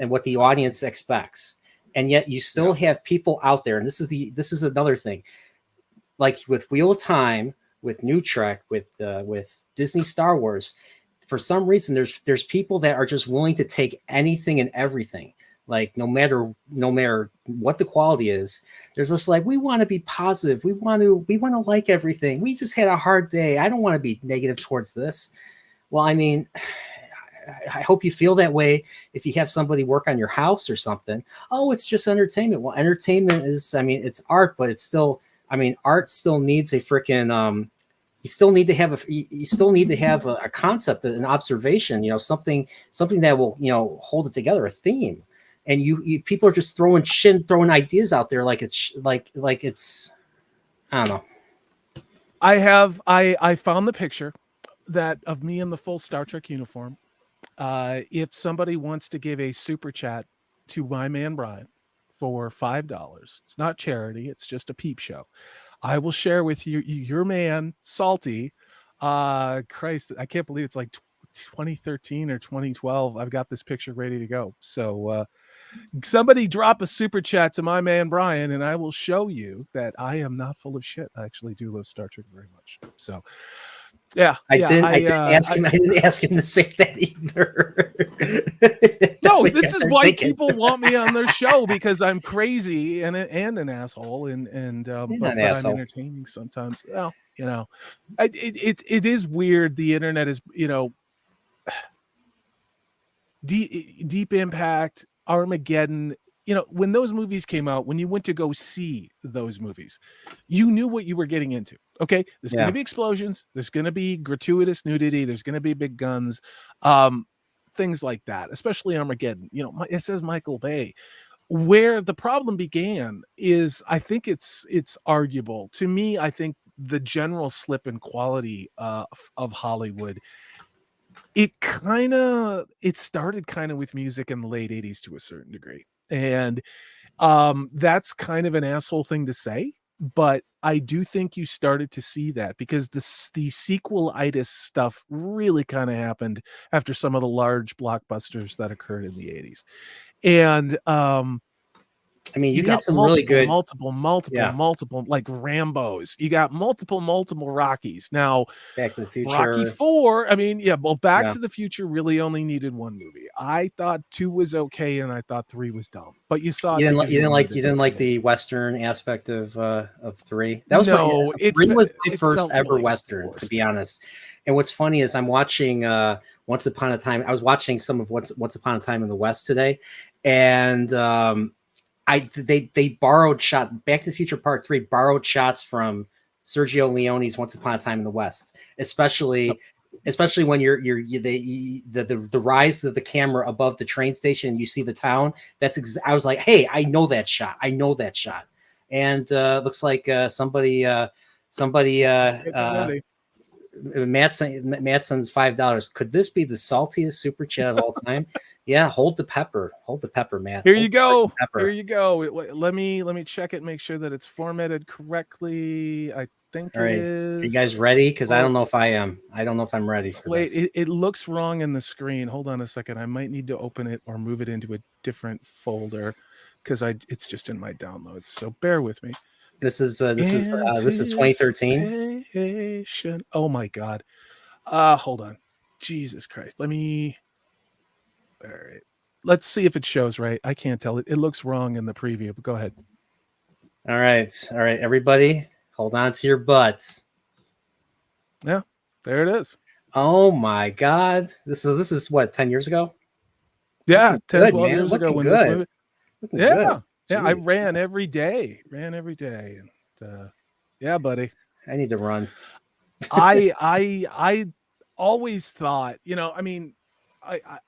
what the audience expects. And yet you still have people out there, and this is another thing. Like with Wheel of Time, with New Trek, with Disney Star Wars, for some reason there's people that are just willing to take anything and everything. Like no matter what the quality is, there's just like, we want to be positive, we want to like everything. We just had a hard day. I don't want to be negative towards this. Well, I mean, I hope you feel that way if you have somebody work on your house or something. Oh, it's just entertainment. Well, entertainment is, I mean, it's art, but it's still, I mean, art still needs a freaking you still need to have a concept, an observation, you know, something that will, you know, hold it together, a theme. And you people are just throwing ideas out there like it's I don't know. I found the picture of me in the full Star Trek uniform. If somebody wants to give a super chat to my man Brian for $5, it's not charity, it's just a peep show. I will share with you your man Salty. Christ, I can't believe it's like 2013 or 2012. I've got this picture ready to go. So somebody drop a super chat to my man Brian, and I will show you that I am not full of shit. I actually do love Star Trek very much. So yeah, I didn't ask him to say that either. No, this is why people want me on their show, because I'm crazy and an asshole, but I'm entertaining sometimes. Well, you know, it is weird. The internet is, you know, Deep Impact, Armageddon. when those movies came out, when you went to go see those movies, you knew what you were getting into. Okay, there's going to be explosions, there's going to be gratuitous nudity, there's going to be big guns, things like that, especially Armageddon. It says Michael Bay. Where the problem began is, I think it's arguable to me. I think the general slip in quality of Hollywood, it started kind of with music in the late 80s to a certain degree. And that's kind of an asshole thing to say, but I do think you started to see that because the sequelitis stuff really kind of happened after some of the large blockbusters that occurred in the 80s. And I mean, you got had some really good multiple like Rambos. You got multiple Rockies. Now, Back to the Future, Rocky 4. I mean, Back to the Future really only needed one movie. I thought 2 was okay, and I thought 3 was dumb. But you saw you didn't like the Western aspect of 3. That was 3 was my first ever really Western, forced. To be honest. And what's funny is I'm watching Once Upon a Time. I was watching some of Once Upon a Time in the West today, and they borrowed Back to the Future Part 3 borrowed shots from Sergio Leone's Once Upon a Time in the West, especially when the rise of the camera above the train station and you see the town. I was like, hey, I know that shot. And looks like somebody Mattson's $5. Could this be the saltiest super chat of all time? Yeah, hold the pepper, Matt. Here you go. Let me check it, make sure that it's formatted correctly. I think it is. Are you guys ready? Because I don't know if I am. I don't know if I'm ready for this. Wait, it looks wrong in the screen. Hold on a second. I might need to open it or move it into a different folder because it's just in my downloads. So bear with me. This is 2013. Oh my God. Hold on. Jesus Christ. All right. Let's see if it shows right. I can't tell. It looks wrong in the preview, but go ahead. All right. Everybody, hold on to your butts. Yeah, there it is. Oh my God. This is what, 10 years ago? Yeah, 10, 12 years ago when this movie. Yeah. Jeez. Yeah, I ran every day. And yeah, buddy. I need to run. I always thought, I mean,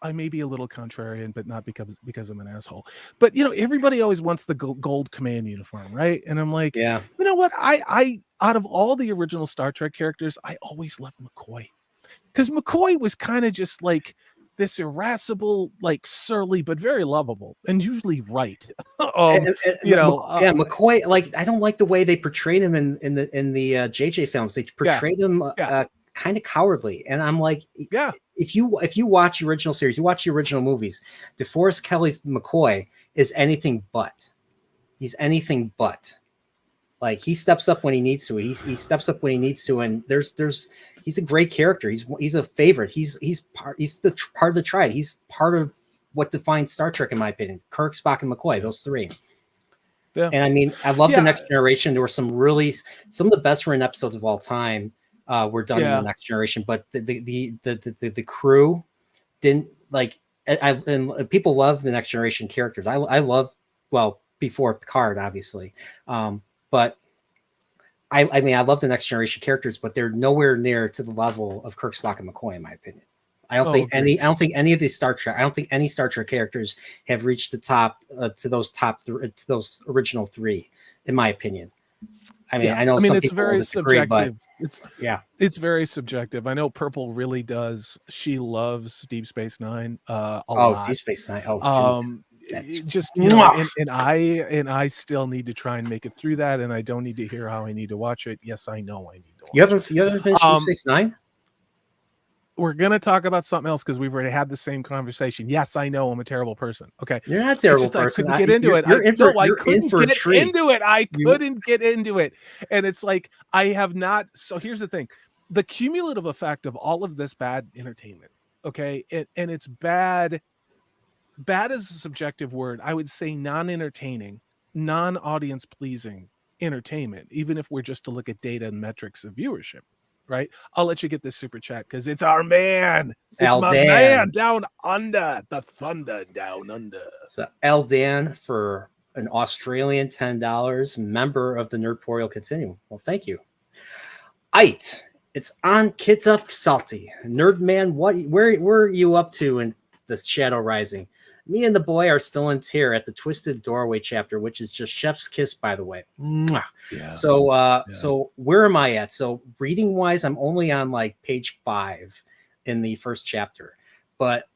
I may be a little contrarian, but not because I'm an asshole. But everybody always wants the gold command uniform, right? And I'm like, yeah, you know what? I out of all the original Star Trek characters, I always loved McCoy, because McCoy was kind of just like this irascible, like surly, but very lovable and usually right. McCoy. Like, I don't like the way they portrayed him in the JJ films. They portrayed him kind of cowardly, and I'm like, if you watch the original series, you watch the original movies, DeForest Kelly's McCoy is anything but. He's anything but. Like, he steps up when he needs to. He steps up when he needs to, and he's a great character. He's a favorite. He's part of the triad. He's part of what defines Star Trek, in my opinion. Kirk, Spock, and McCoy, those 3. Yeah. And I mean, I love The Next Generation. There were some of the best written episodes of all time were done in The Next Generation, but the crew didn't like. And people love The Next Generation characters. I love, well, before Picard, obviously, but I mean, I love The Next Generation characters, but they're nowhere near to the level of Kirk, Spock, and McCoy, in my opinion. I don't think any of these Star Trek. I don't think any Star Trek characters have reached the top to those original 3, in my opinion. I mean, I know. Some it's people very disagree, subjective. But it's very subjective. I know Purple really does. She loves Deep Space Nine a lot. Deep Space Nine. Just and I still need to try and make it through that, and I don't need to hear how I need to watch it. Yes, I know I need to watch you haven't finished Deep Space Nine? We're gonna talk about something else because we've already had the same conversation. Yes, I know I'm a terrible person. Okay, you're not a terrible person. I couldn't get into it. I couldn't get into it, and it's like I have not. So here's the thing: the cumulative effect of all of this bad entertainment. Okay, and it's bad. Bad is a subjective word. I would say non-entertaining, non-audience pleasing entertainment, even if we're just to look at data and metrics of viewership. right? I'll let you get this super chat because it's our man. It's Al my Dan. man down under the thunder down under. So L Dan for an Australian $10, member of the Nerdporial Continuum. Well, thank you. Ite, it's on Kids Up Salty. Nerd man, where are you up to in the Shadow Rising? Me and the boy are still in tear at the Twisted Doorway chapter, which is just chef's kiss, by the way. Mwah. Yeah. So where am I at? So reading wise, I'm only on like page 5 in the first chapter, but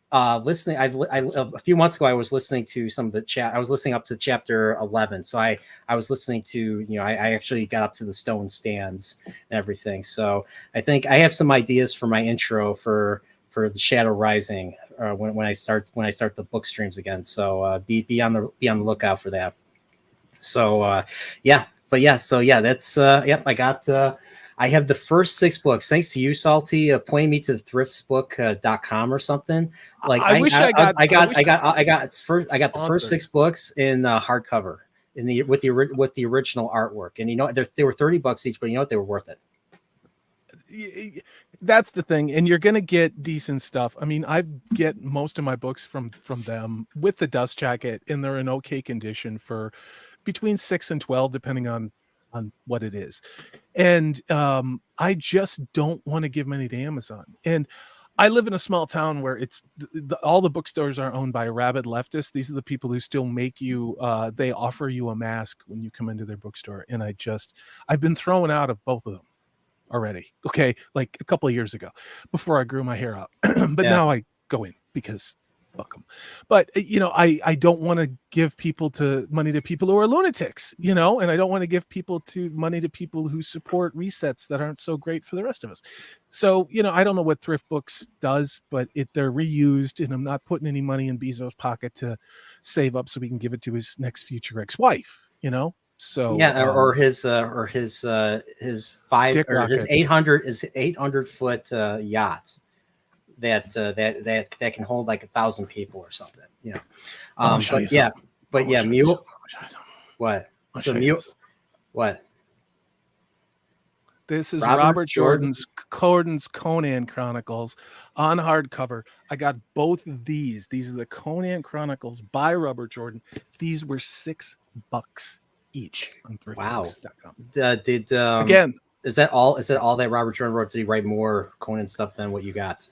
listening, a few months ago I was listening to some of the chat. I was listening up to chapter 11, so I was listening to, I actually got up to the stone stands and everything. So I think I have some ideas for my intro for the Shadow Rising when I start the book streams again. So be on the lookout for that. So that's yep. I have the first 6 books. Thanks to you, Salty, pointing me to thriftsbook.com or something. Like I got the first 6 books in hardcover with the original artwork, and they were $30 each, but you know what, they were worth it. That's the thing, and you're gonna get decent stuff. I mean, I get most of my books from them with the dust jacket, and they're in okay condition for between 6 and 12, depending on what it is. And I just don't want to give money to Amazon. And I live in a small town where it's all the bookstores are owned by rabid leftists. These are the people who still make you they offer you a mask when you come into their bookstore, and I've been thrown out of both of them already, okay, like a couple of years ago before I grew my hair out. But now I go in because fuck them. But I don't want to give money to people who are lunatics, and I don't want to give money to people who support resets that aren't so great for the rest of us. So I don't know what Thrift Books does, but they're reused, and I'm not putting any money in Bezos' pocket to save up so we can give it to his next future ex-wife. So or his 800 foot yacht that can hold like 1,000 people or something. Mule. What? So Mule. What? This is Robert Jordan's Conan Chronicles on hardcover. I got both of these. These are the Conan Chronicles by Robert Jordan. These were $6 each on thriftbooks.com. Again, is that all that Robert Jordan wrote? Did he write more Conan stuff than what you got?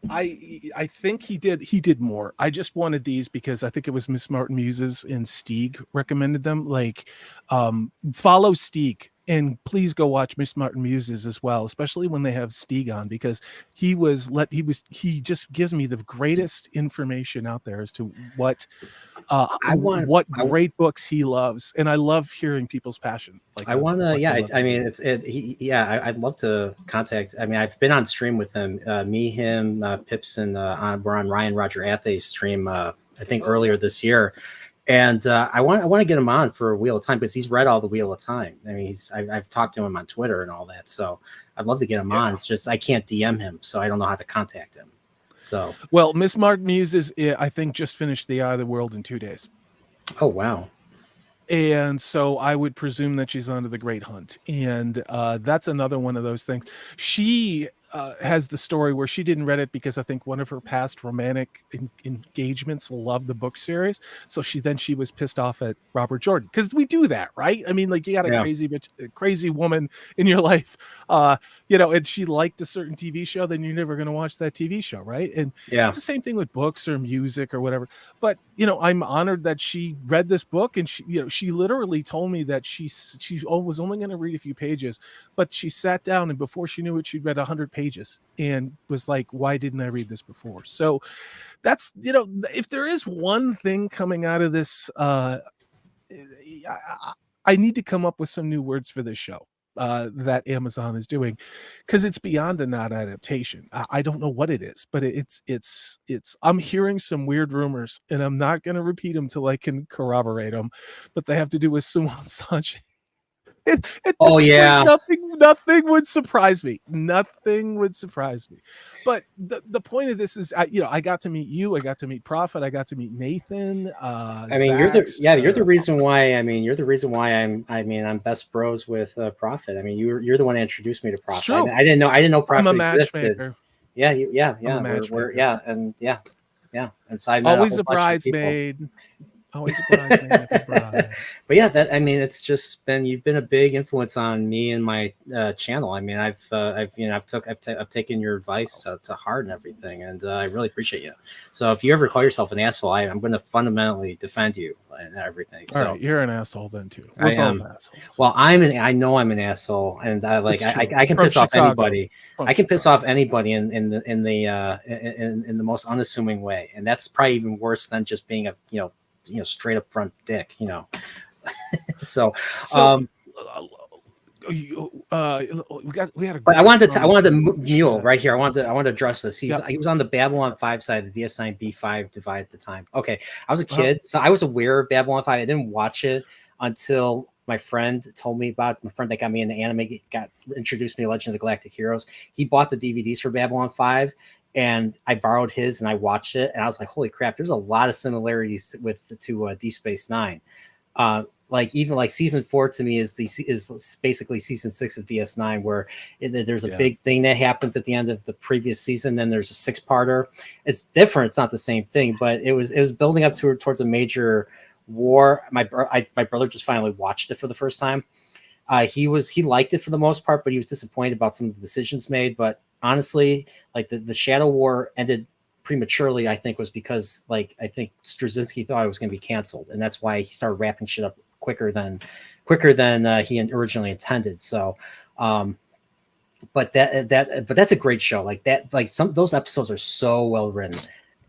I think he did more. I just wanted these because I think it was Miss Martin Muses and Stieg recommended them. Like, follow Stieg, and please go watch Miss Martin Muses as well, especially when they have Stieg on, because he just gives me the greatest information out there as to what great books he loves, and I love hearing people's passion. Like, I'd love to contact. I mean, I've been on stream with him, me, him, Pips, and we're on Ryan Roger Athay's stream. I think earlier this year. And I want to get him on for Wheel of Time because he's read all the Wheel of Time. I mean, I've talked to him on Twitter and all that, so I'd love to get him on. It's just I can't DM him, so I don't know how to contact him. So Miss Martin Muses, I think, just finished The Eye of the World in 2 days. Oh wow! And so I would presume that she's onto The Great Hunt, and that's another one of those things. She has the story where she didn't read it because I think one of her past romantic engagements loved the book series. So she was pissed off at Robert Jordan, because we do that, right? I mean, like, you got a crazy woman in your life, and she liked a certain TV show, then you're never going to watch that TV show, right? And it's the same thing with books or music or whatever. But I'm honored that she read this book, and she literally told me that she was only going to read a few pages, but she sat down, and before she knew it, she'd read 100 pages and was like, why didn't I read this before? So that's, if there is one thing coming out of this, I need to come up with some new words for this show that Amazon is doing, because it's beyond a not adaptation. I don't know what it is, but it's I'm hearing some weird rumors, and I'm not going to repeat them till I can corroborate them, but they have to do with Suwon Sanji At this Oh point, yeah. nothing would surprise me. Nothing would surprise me. But the point of this is, I got to meet you. I got to meet Prophet. I got to meet Nathan. I mean, Zach's, you're the reason why. I mean, you're the reason why I'm best bros with Prophet. I mean, you're the one that introduced me to it's Prophet. true. I didn't know I'm a Prophet existed. matchmaker. Yeah, I'm a we're matchmaker. And so I met a Always whole a bunch of people. bridesmaid. Always a bridesmaid, never a bride. But yeah, that I mean, you've been a big influence on me and my channel. I mean, I've taken your advice to heart and everything, and I really appreciate you. So if you ever call yourself an asshole, I'm going to fundamentally defend you and everything. All So right, you're an asshole then too. We're both assholes. well, I know I'm an asshole, and I can piss off anybody. I can piss off anybody in the most unassuming way, and that's probably even worse than just being a straight up front dick. So we had a. But I wanted to mule chat. right here. I wanted to address this. He was on the Babylon 5 side of the DS9 B5 divide at the time. Okay, I was a kid, so I was aware of Babylon 5. I didn't watch it until my friend told me about it. My friend that got me into anime introduced me to Legend of the Galactic Heroes. He bought the DVDs for Babylon 5. And I borrowed his and I watched it, and I was like, "Holy crap!" There's a lot of similarities to Deep Space Nine. Like season 4 to me is basically season 6 of DS9, where there's a big thing that happens at the end of the previous season. Then there's a 6-parter. It's different. It's not the same thing, but it was building up towards a major war. My brother just finally watched it for the first time. He liked it for the most part, but he was disappointed about some of the decisions made. But honestly, like the Shadow War ended prematurely, I think, was because I think Straczynski thought it was going to be canceled, and that's why he started wrapping shit up quicker than he originally intended. So, but that's a great show. Like that, those episodes are so well written,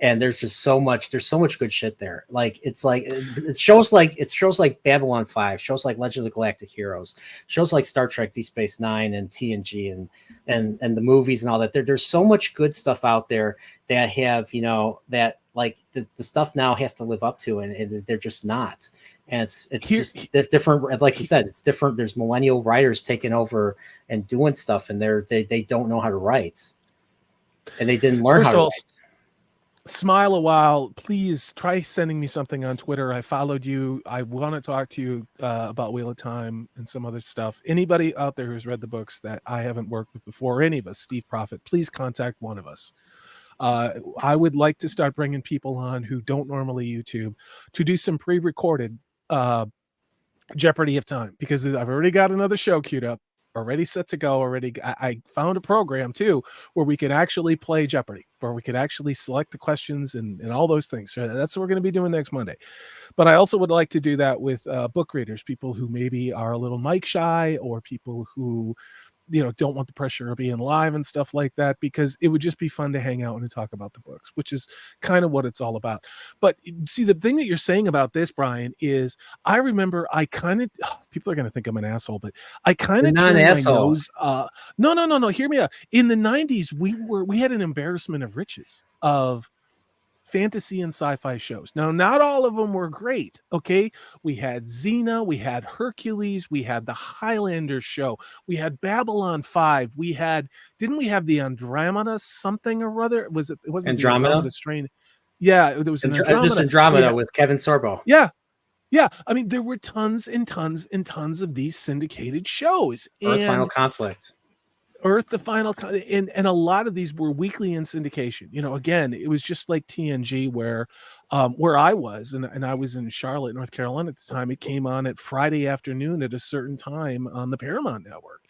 and there's so much good shit there. It shows like Babylon 5, shows like Legend of the Galactic Heroes, shows like Star Trek Deep Space Nine and TNG and the movies and all that. There's so much good stuff out there that have, that the stuff now has to live up to, and they're just not. And it's just different. Like you said, it's different. There's millennial writers taking over and doing stuff, and they don't know how to write, and they didn't learn how to write. Smile a while. Please try sending me something on Twitter. I followed you. I want to talk to you about Wheel of Time and some other stuff. Anybody out there who's read the books that I haven't worked with before, any of us, Steve Prophet, please contact one of us. I would like to start bringing people on who don't normally YouTube to do some pre-recorded Jeopardy of time, because I've already got another show queued up, already set to go. I found a program too where we could actually play Jeopardy, where we could actually select the questions and all those things. So that's what we're going to be doing next Monday. But I also would like to do that with book readers, people who maybe are a little mic shy, or people who don't want the pressure of being live and stuff like that, because it would just be fun to hang out and to talk about the books, which is kind of what it's all about. But see, the thing that you're saying about this, Brian, is I remember people are going to think I'm an asshole, but I kind of turned my nose. No. Hear me out. In the 90s, we had an embarrassment of riches of fantasy and sci-fi shows. Now, not all of them were great. Okay. We had Xena, we had Hercules, we had the Highlander show, we had Babylon 5, didn't we have the Andromeda something or other? It wasn't Andromeda? The Andromeda strain. Yeah, there was an Andromeda. Just Andromeda with Kevin Sorbo. Yeah. I mean, there were tons and tons and tons of these syndicated shows. Earth Final Conflict. The Final, and a lot of these were weekly in syndication. Again, it was just like TNG, where I was, and I was in Charlotte, North Carolina at the time. It came on at Friday afternoon at a certain time on the Paramount Network,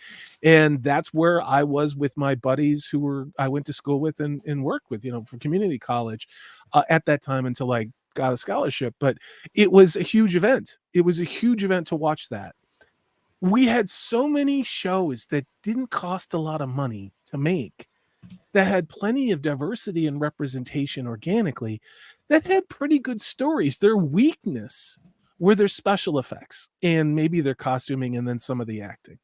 and that's where I was with my buddies who I went to school with and worked with, for community college at that time, until I got a scholarship. But it was a huge event. It was a huge event to watch that. We had so many shows that didn't cost a lot of money to make, that had plenty of diversity and representation organically, that had pretty good stories. Their weakness were their special effects and maybe their costuming and then some of the acting.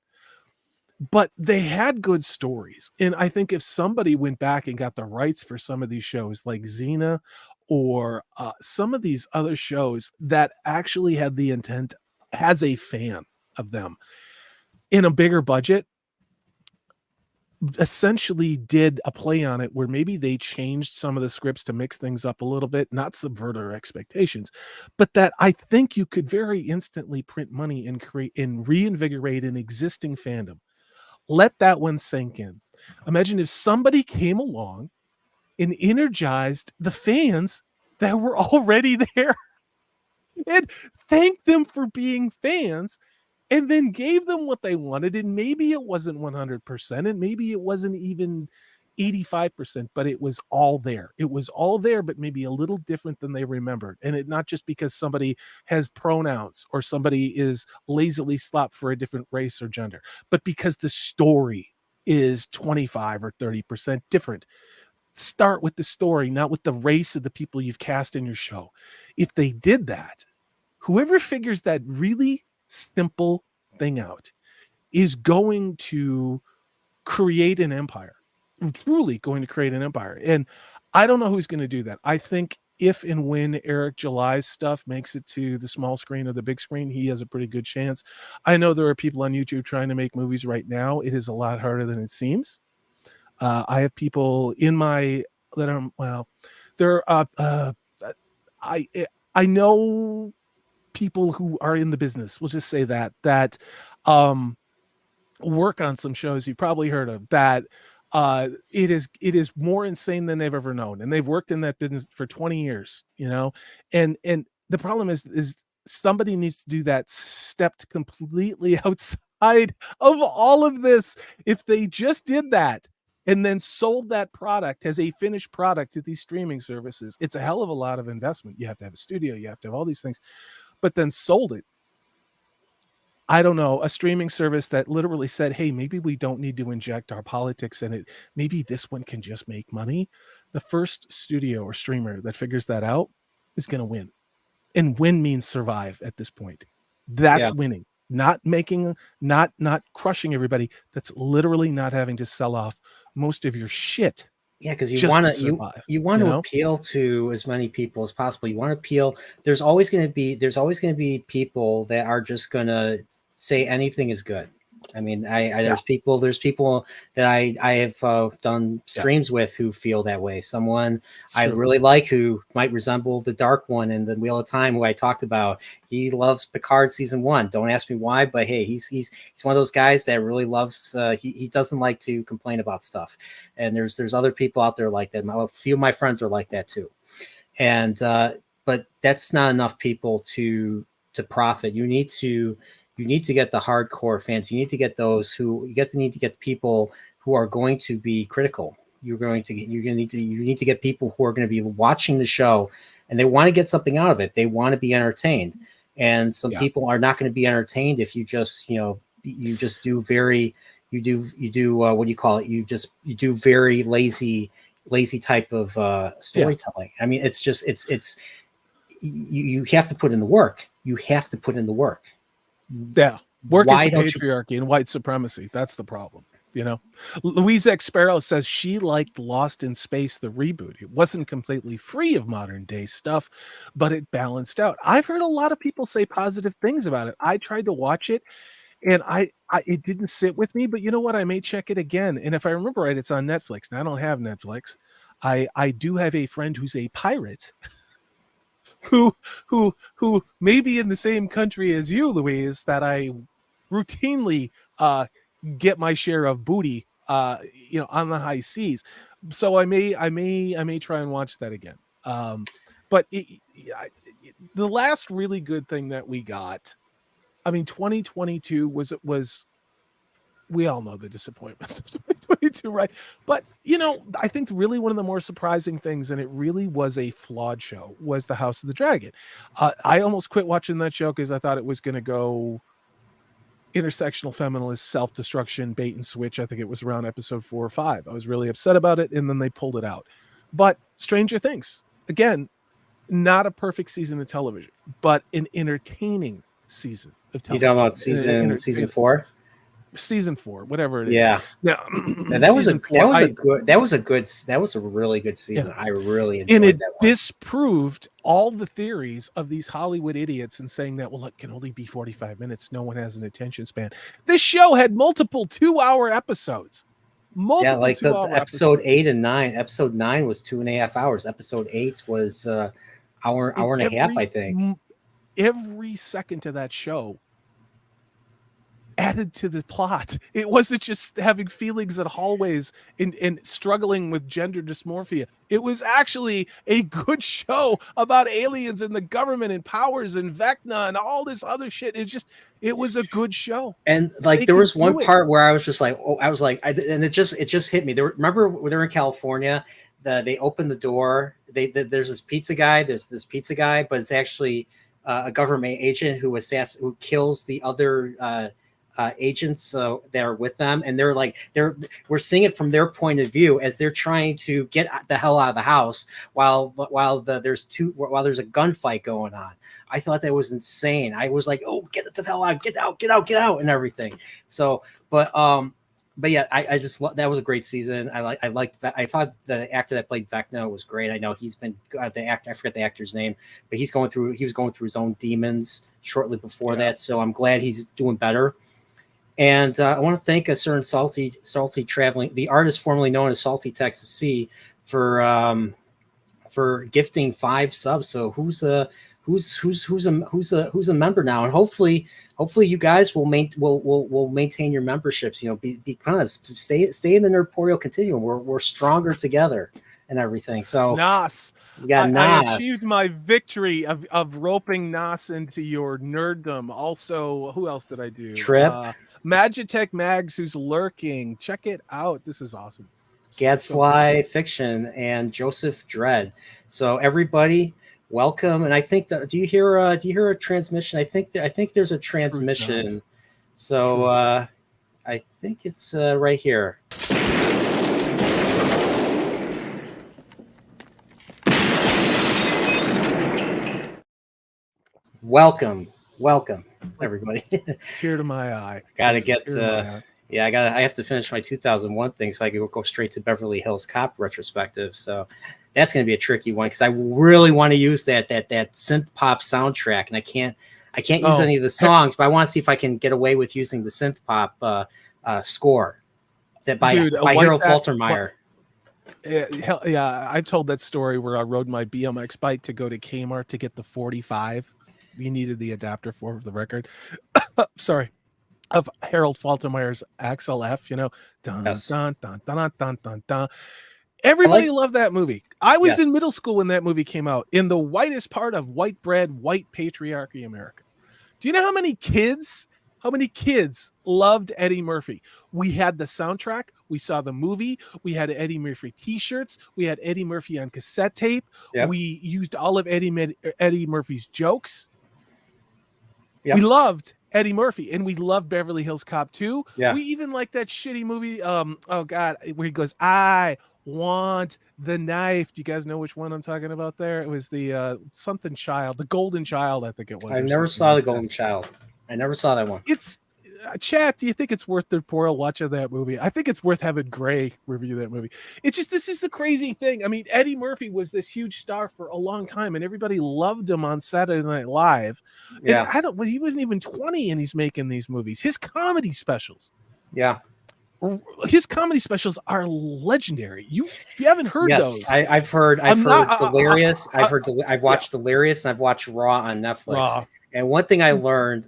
But they had good stories. And I think if somebody went back and got the rights for some of these shows like Xena or some of these other shows that actually had the intent as a fan of them, in a bigger budget, essentially did a play on it where maybe they changed some of the scripts to mix things up a little bit, not subvert our expectations, but that I think you could very instantly print money and create and reinvigorate an existing fandom. Let that one sink in. Imagine if somebody came along and energized the fans that were already there and thanked them for being fans and then gave them what they wanted. And maybe it wasn't 100%, and maybe it wasn't even 85%, but it was all there. It was all there, but maybe a little different than they remembered. And it not just because somebody has pronouns or somebody is lazily slapped for a different race or gender, but because the story is 25 or 30% different. Start with the story, not with the race of the people you've cast in your show. If they did that, whoever figures that really simple thing out is going to create an empire, truly going to create an empire. And I don't know who's going to do that. I think if and when Eric July's stuff makes it to the small screen or the big screen, he has a pretty good chance. I know there are people on YouTube trying to make movies right now. It is a lot harder than it seems. I have people in my that are I know people who are in the business. We'll just say that work on some shows you've probably heard of that. It is more insane than they've ever known, and they've worked in that business for 20 years. And the problem is somebody needs to do that stepped completely outside of all of this. If they just did that and then sold that product as a finished product to these streaming services, it's a hell of a lot of investment. You have to have a studio, you have to have all these things, but then sold it. I don't know, a streaming service that literally said, hey, maybe we don't need to inject our politics in it. Maybe this one can just make money. The first studio or streamer that figures that out is going to win. And win means survive at this point. That's winning. Not crushing everybody. That's literally not having to sell off most of your shit. Yeah, because you want to appeal to as many people as possible. You want to appeal. There's always going to be people that are just going to say anything is good. I mean, there's people that I have done streams with who feel that way. Someone I really like who might resemble the Dark One in the Wheel of Time, who I talked about. He loves Picard season 1. Don't ask me why, but hey, he's one of those guys that really loves. He doesn't like to complain about stuff. And there's other people out there like that. A few of my friends are like that too. And but that's not enough people to profit. You need to get the hardcore fans. You need to get those who need to get the people who are going to be critical. You need to get people who are going to be watching the show and they want to get something out of it. They want to be entertained. And some people are not going to be entertained if you just, you do very lazy type of storytelling. I mean, it's just, you have to put in the work. You have to put in the work. Yeah. Work is the patriarchy and white supremacy. That's the problem. Louise X Sparrow says she liked Lost in Space, the reboot. It wasn't completely free of modern day stuff, but it balanced out. I've heard a lot of people say positive things about it. I tried to watch it and it didn't sit with me, but you know what? I may check it again. And if I remember right, it's on Netflix. Now I don't have Netflix. I do have a friend who's a pirate who may be in the same country as you, Louise, that I routinely get my share of booty on the high seas. So I may try and watch that again. But the last really good thing that we got, I mean, 2022 was we all know the disappointments of 2022, right? But I think really one of the more surprising things, and it really was a flawed show, was the House of the Dragon. I almost quit watching that show because I thought it was going to go intersectional feminist self-destruction bait and switch. I think it was around episode 4 or 5. I was really upset about it, and then they pulled it out. But Stranger Things, again, not a perfect season of television, but an entertaining season of television. You talking about season 4? season 4, whatever it is. Yeah. Now, And that was a really good season. Yeah. I really and enjoyed it that one. disproved all the theories of these Hollywood idiots and saying that, well, it can only be 45 minutes. No one has an attention span. This show had multiple 2-hour episodes. Yeah, like the 2-hour episode episodes. 8 and 9. Episode 9 was 2.5 hours. Episode 8 was hour and a half, I think. Every second of that show added to the plot. It wasn't just having feelings in hallways and struggling with gender dysmorphia. It was actually a good show about aliens and the government and powers and Vecna and all this other shit. It was a good show. And like there was one part where I was just like, and it just hit me. Remember when they were in California, they opened the door. There's this pizza guy, but it's actually a government agent who kills the other agents that are with them, and we're seeing it from their point of view as they're trying to get the hell out of the house while there's a gunfight going on. I thought that was insane. I was like, oh, get the hell out, get out, and everything. So, but yeah, I just that was a great season. I thought the actor that played Vecna was great. I know he's been the actor. I forget the actor's name, but he was going through his own demons shortly before that. So I'm glad he's doing better. And I want to thank a certain Salty Traveling, the artist formerly known as Salty Texas C, for gifting 5 subs. So who's a member now? And hopefully you guys will maintain your memberships. You know, be kind of stay in the Nerdporeal continuum. We're stronger together and everything. So Nas. We got Nas. I achieved my victory of roping Nas into your nerddom. Also, who else did I do? Trip. Magitech Mags, who's lurking. Check it out. This is awesome. Gadfly Fiction and Joseph Dredd. So everybody, welcome. And I think that do you hear a transmission? I think there's a transmission. So I think it's right here. Welcome, everybody. Tear to my eye. Gotta get I have to finish my 2001 thing so I can go straight to Beverly Hills Cop retrospective. So that's going to be a tricky one because I really want to use that synth pop soundtrack, and I can't use any of the songs, but I want to see if I can get away with using the synth pop score that by Harold Faltermeyer. Yeah, I told that story where I rode my BMX bike to go to Kmart to get the 45. We needed the adapter for the record. Sorry. Of Harold Faltermeyer's Axel F, you know. Dun, Yes. dun, dun, dun, dun, dun, dun, dun. Everybody loved that movie. I was in middle school when that movie came out, in the whitest part of white bread, white patriarchy America. Do you know how many kids loved Eddie Murphy? We had the soundtrack. We saw the movie. We had Eddie Murphy t-shirts. We had Eddie Murphy on cassette tape. Yep. We used all of Eddie Murphy's jokes. Yep. We loved Eddie Murphy, and we loved Beverly Hills Cop 2. Yeah. We even liked that shitty movie, where he goes, I want the knife. Do you guys know which one I'm talking about there? It was the something child, the Golden Child, I think it was. I never saw the Golden Child. I never saw that one. It's chat. Do you think it's worth the Nerdporeal watching that movie? I think it's worth having Gray review that movie. It's just, this is the crazy thing. I mean, Eddie Murphy was this huge star for a long time, and everybody loved him on Saturday Night Live. Yeah, and he wasn't even 20, and he's making these movies. His comedy specials. Yeah. His comedy specials are legendary. You haven't heard those? I've heard Delirious. I've watched Delirious, and I've watched Raw on Netflix. Raw. And one thing I learned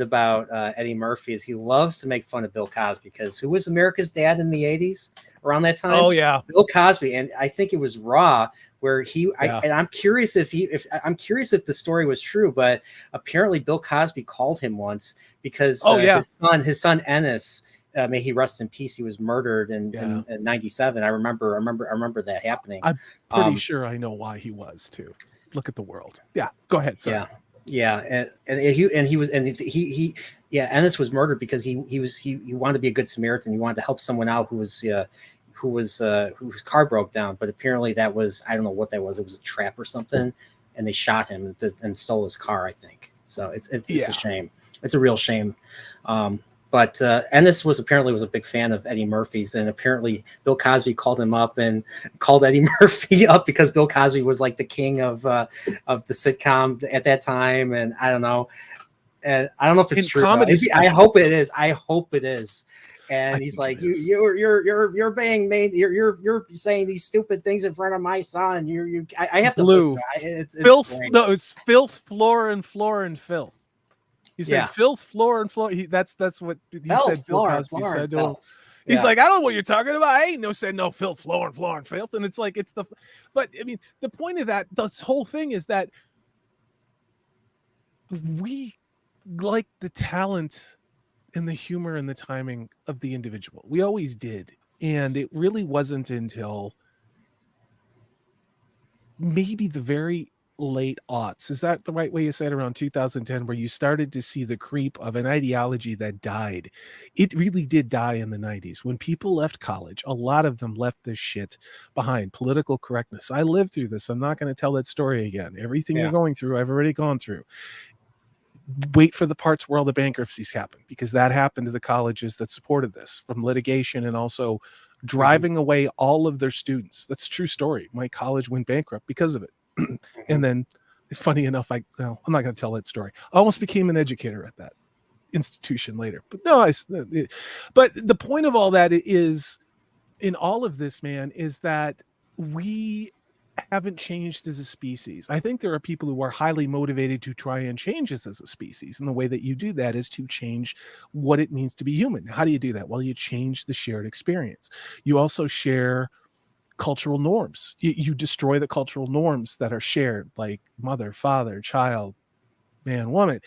about Eddie Murphy is he loves to make fun of Bill Cosby, because who was America's Dad in the 80s around that time? Oh yeah, Bill Cosby. And I think it was Raw where I'm curious if the story was true, but apparently Bill Cosby called him once because his son Ennis, may he rest in peace, he was murdered in 97. I remember that happening. I'm pretty sure I know why he was too. Look at the world. Yeah, go ahead. Sorry. Yeah, Ennis was murdered because he wanted to be a good Samaritan. He wanted to help someone out whose car broke down. But apparently that was, I don't know what that was. It was a trap or something, and they shot him and stole his car, I think. So it's a shame. It's a real shame. But Ennis was a big fan of Eddie Murphy's, and apparently Bill Cosby called him up and called Eddie Murphy up because Bill Cosby was like the king of the sitcom at that time. And I don't know, if it's true. I hope it is. I hope it is. And he's like, you're being made. You're saying these stupid things in front of my son. I have to listen. It's filth. No, it's filth, floor, and filth. He said filth, floor, and floor. That's what he said. Bill Cosby said to him. He's like, I don't know what you're talking about. I ain't said no filth, floor, and filth. And it's like, but I mean, the point of that, this whole thing is that we like the talent and the humor and the timing of the individual. We always did. And it really wasn't until maybe the very late aughts, is that the right way you said, around 2010, where you started to see the creep of an ideology that died. It really did die in the 90s. When people left college, a lot of them left this shit behind. Political correctness. I lived through this. I'm not going to tell that story again. Everything you're going through, I've already gone through. Wait for the parts where all the bankruptcies happen, because that happened to the colleges that supported this, from litigation and also driving away all of their students. That's a true story. My college went bankrupt because of it. And then, funny enough, I'm not going to tell that story. I almost became an educator at that institution later. But no, but the point of all that is, in all of this, man, is that we haven't changed as a species. I think there are people who are highly motivated to try and change us as a species. And the way that you do that is to change what it means to be human. How do you do that? Well, you change the shared experience. You also share cultural norms. You destroy the cultural norms that are shared, like mother, father, child, man, woman.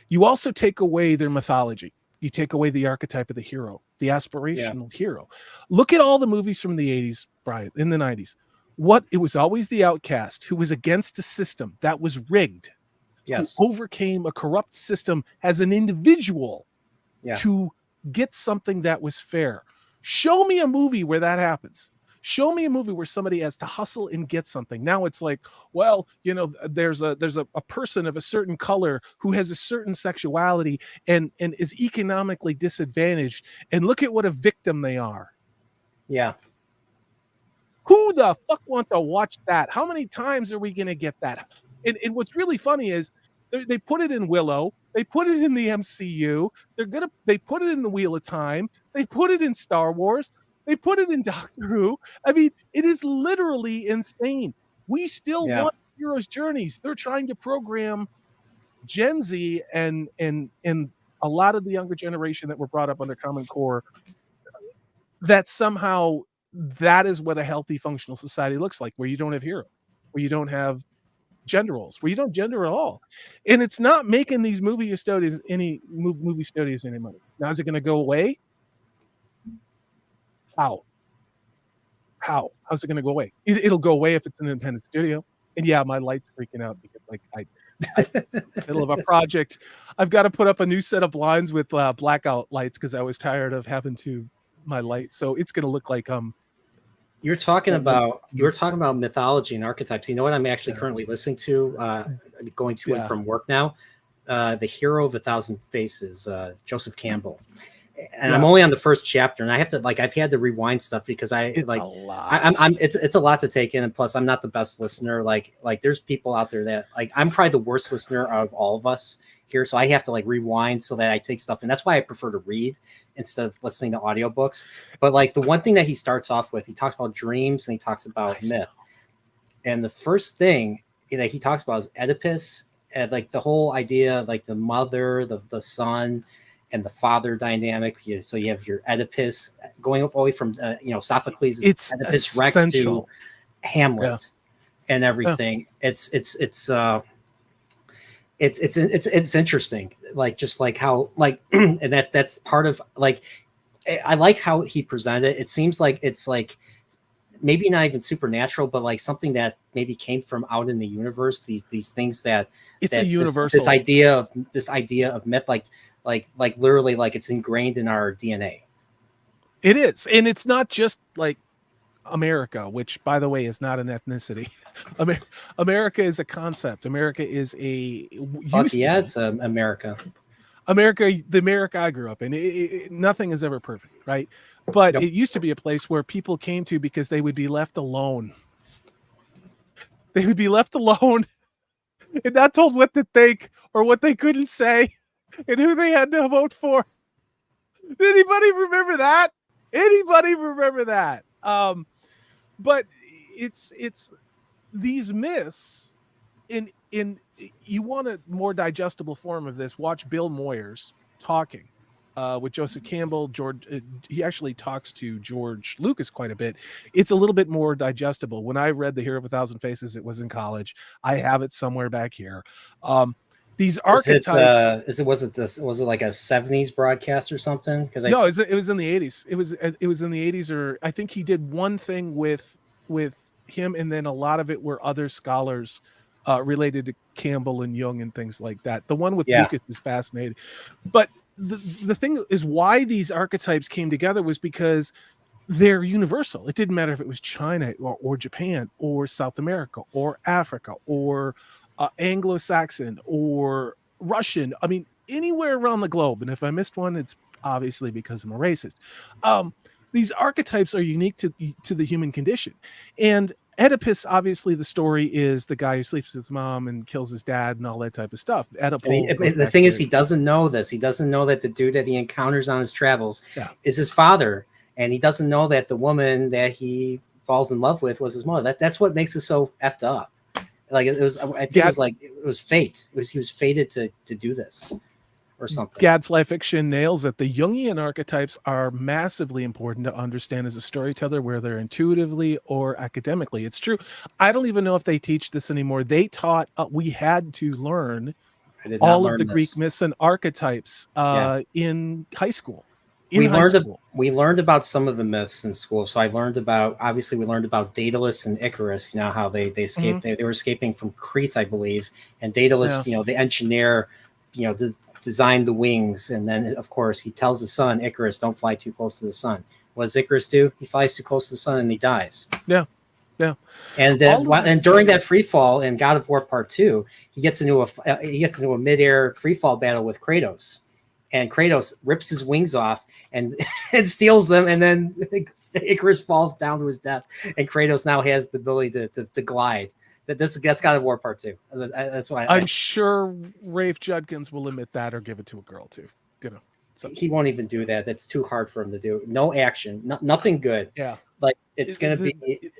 You also take away their mythology. You take away the archetype of the hero, the aspirational hero. Look at all the movies from the 80s, Brian, in the 90s. It was always the outcast who was against a system that was rigged, who overcame a corrupt system as an individual to get something that was fair. Show me a movie where that happens. Show me a movie where somebody has to hustle and get something. Now it's like, well, there's a person of a certain color who has a certain sexuality and is economically disadvantaged, and look at what a victim they are. Yeah. Who the fuck wants to watch that? How many times are we going to get that? And what's really funny is they put it in Willow. They put it in the MCU. They put it in the Wheel of Time. They put it in Star Wars. They put it in Doctor Who. I mean, it is literally insane. We still want heroes' journeys. They're trying to program Gen Z and a lot of the younger generation that were brought up under Common Core, that somehow that is what a healthy, functional society looks like, where you don't have heroes, where you don't have gender roles, where you don't gender at all. And it's not making these movie studios any money. Now, is it going to go away? How's it going to go away? It'll go away if it's an independent studio. And my light's freaking out because I middle of a project, I've got to put up a new set of blinds with blackout lights because I was tired of having my light. So it's going to look like you're talking about mythology and archetypes. You know what I'm actually currently listening to, going to and from work now? The Hero of a Thousand Faces, Joseph Campbell. And I'm only on the first chapter, and I have to I've had to rewind stuff because it's a lot to take in, and plus I'm not the best listener. Like there's people out there that I'm probably the worst listener of all of us here, so I have to rewind so that I take stuff, and that's why I prefer to read instead of listening to audiobooks. But the one thing that he starts off with, he talks about dreams and he talks about myth, and the first thing that he talks about is Oedipus, and the whole idea, the mother, the son, and the father dynamic. So you have your Oedipus going all the way from Sophocles' it's Oedipus Rex to Hamlet and everything. It's interesting, how and that's part of I like how he presented it. It seems like it's maybe not even supernatural, but something that maybe came from out in the universe. These things that a universal this idea of myth, literally it's ingrained in our DNA. It is. And it's not just America, which by the way is not an ethnicity. America is a concept. America is it's America. The America I grew up in, nothing is ever perfect, right? But Nope. it used to be a place where people came to because they would be left alone. They would be left alone and not told what to think or what they couldn't say and who they had to vote for. Anybody remember that? Anybody remember that? But it's these myths in you want a more digestible form of this, watch Bill Moyers talking with Joseph Campbell. George, he actually talks to George Lucas quite a bit. It's a little bit more digestible. When I read The Hero of a Thousand Faces, it was in college. I have it somewhere back here. These archetypes. Was it like a 70s broadcast or something? Because No, it was in the 80s. It was in the 80s, or I think he did one thing with him, and then a lot of it were other scholars related to Campbell and Jung and things like that. The one with Lucas is fascinating. But the thing is, why these archetypes came together was because they're universal. It didn't matter if it was China or Japan or South America or Africa or Anglo-Saxon or Russian. I mean, anywhere around the globe. And if I missed one, it's obviously because I'm a racist. These archetypes are unique to the human condition. And Oedipus, obviously, the story is the guy who sleeps with his mom and kills his dad and all that type of stuff. The thing is, he doesn't know this. He doesn't know that the dude that he encounters on his travels is his father. And he doesn't know that the woman that he falls in love with was his mother. That's what makes it so effed up. Like it was, I think it was fate. He was fated to do this or something. Gadfly Fiction nails it. The Jungian archetypes are massively important to understand as a storyteller, whether intuitively or academically. It's true. I don't even know if they teach this anymore. They taught, we had to learn all of the Greek myths and archetypes in high school. We learned about some of the myths in school. So we learned about Daedalus and Icarus, you know, how they escaped. They were escaping from Crete, I believe. And Daedalus, the engineer, designed the wings. And then, of course, he tells his son, Icarus, don't fly too close to the sun. What does Icarus do? He flies too close to the sun and he dies. Yeah. Yeah. And during that free fall in God of War Part 2, he gets into a midair free fall battle with Kratos. And Kratos rips his wings off and steals them, and then Icarus falls down to his death. And Kratos now has the ability to glide. That's God of War Part 2. That's why I'm sure Rafe Judkins will admit that or give it to a girl too. So. He won't even do that. That's too hard for him to do. No action, nothing good. Yeah, like it's gonna be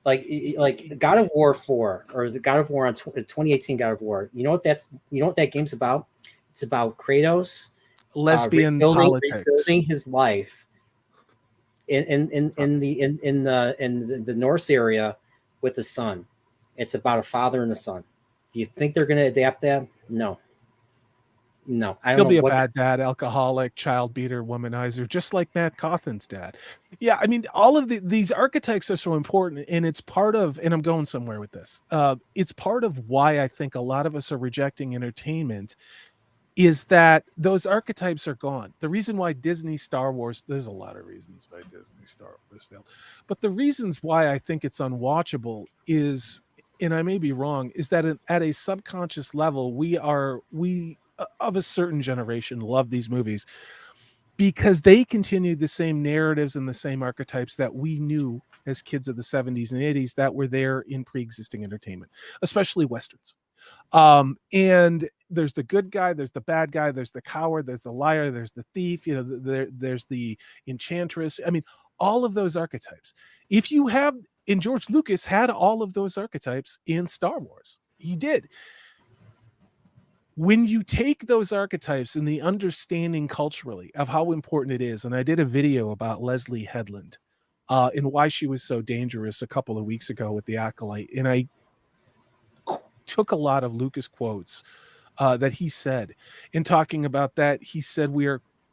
like God of War 4 or the God of War on 2018 God of War. You know what that game's about? It's about Kratos lesbian politics, rebuilding his life in the Norse area with the son. It's about a father and a son. Do you think they're going to adapt that? No. He'll be a bad dad, alcoholic, child beater, womanizer, just like Matt Cawthon's dad. Yeah, I mean, all of these archetypes are so important, and it's part of, and I'm going somewhere with this, it's part of why I think a lot of us are rejecting entertainment is that those archetypes are gone. The reason why Disney Star Wars, there's a lot of reasons why Disney Star Wars failed, but the reasons why I think it's unwatchable is, and I may be wrong, is that at a subconscious level, we of a certain generation love these movies because they continued the same narratives and the same archetypes that we knew as kids of the 70s and 80s that were there in pre-existing entertainment, especially Westerns. And there's the good guy, there's the bad guy, there's the coward, there's the liar, there's the thief, there's the enchantress. I mean, all of those archetypes. And George Lucas had all of those archetypes in Star Wars. He did. When you take those archetypes and the understanding culturally of how important it is, and I did a video about Leslie Headland and why she was so dangerous a couple of weeks ago with The Acolyte, and I took a lot of Lucas quotes that he said in talking about that. He said,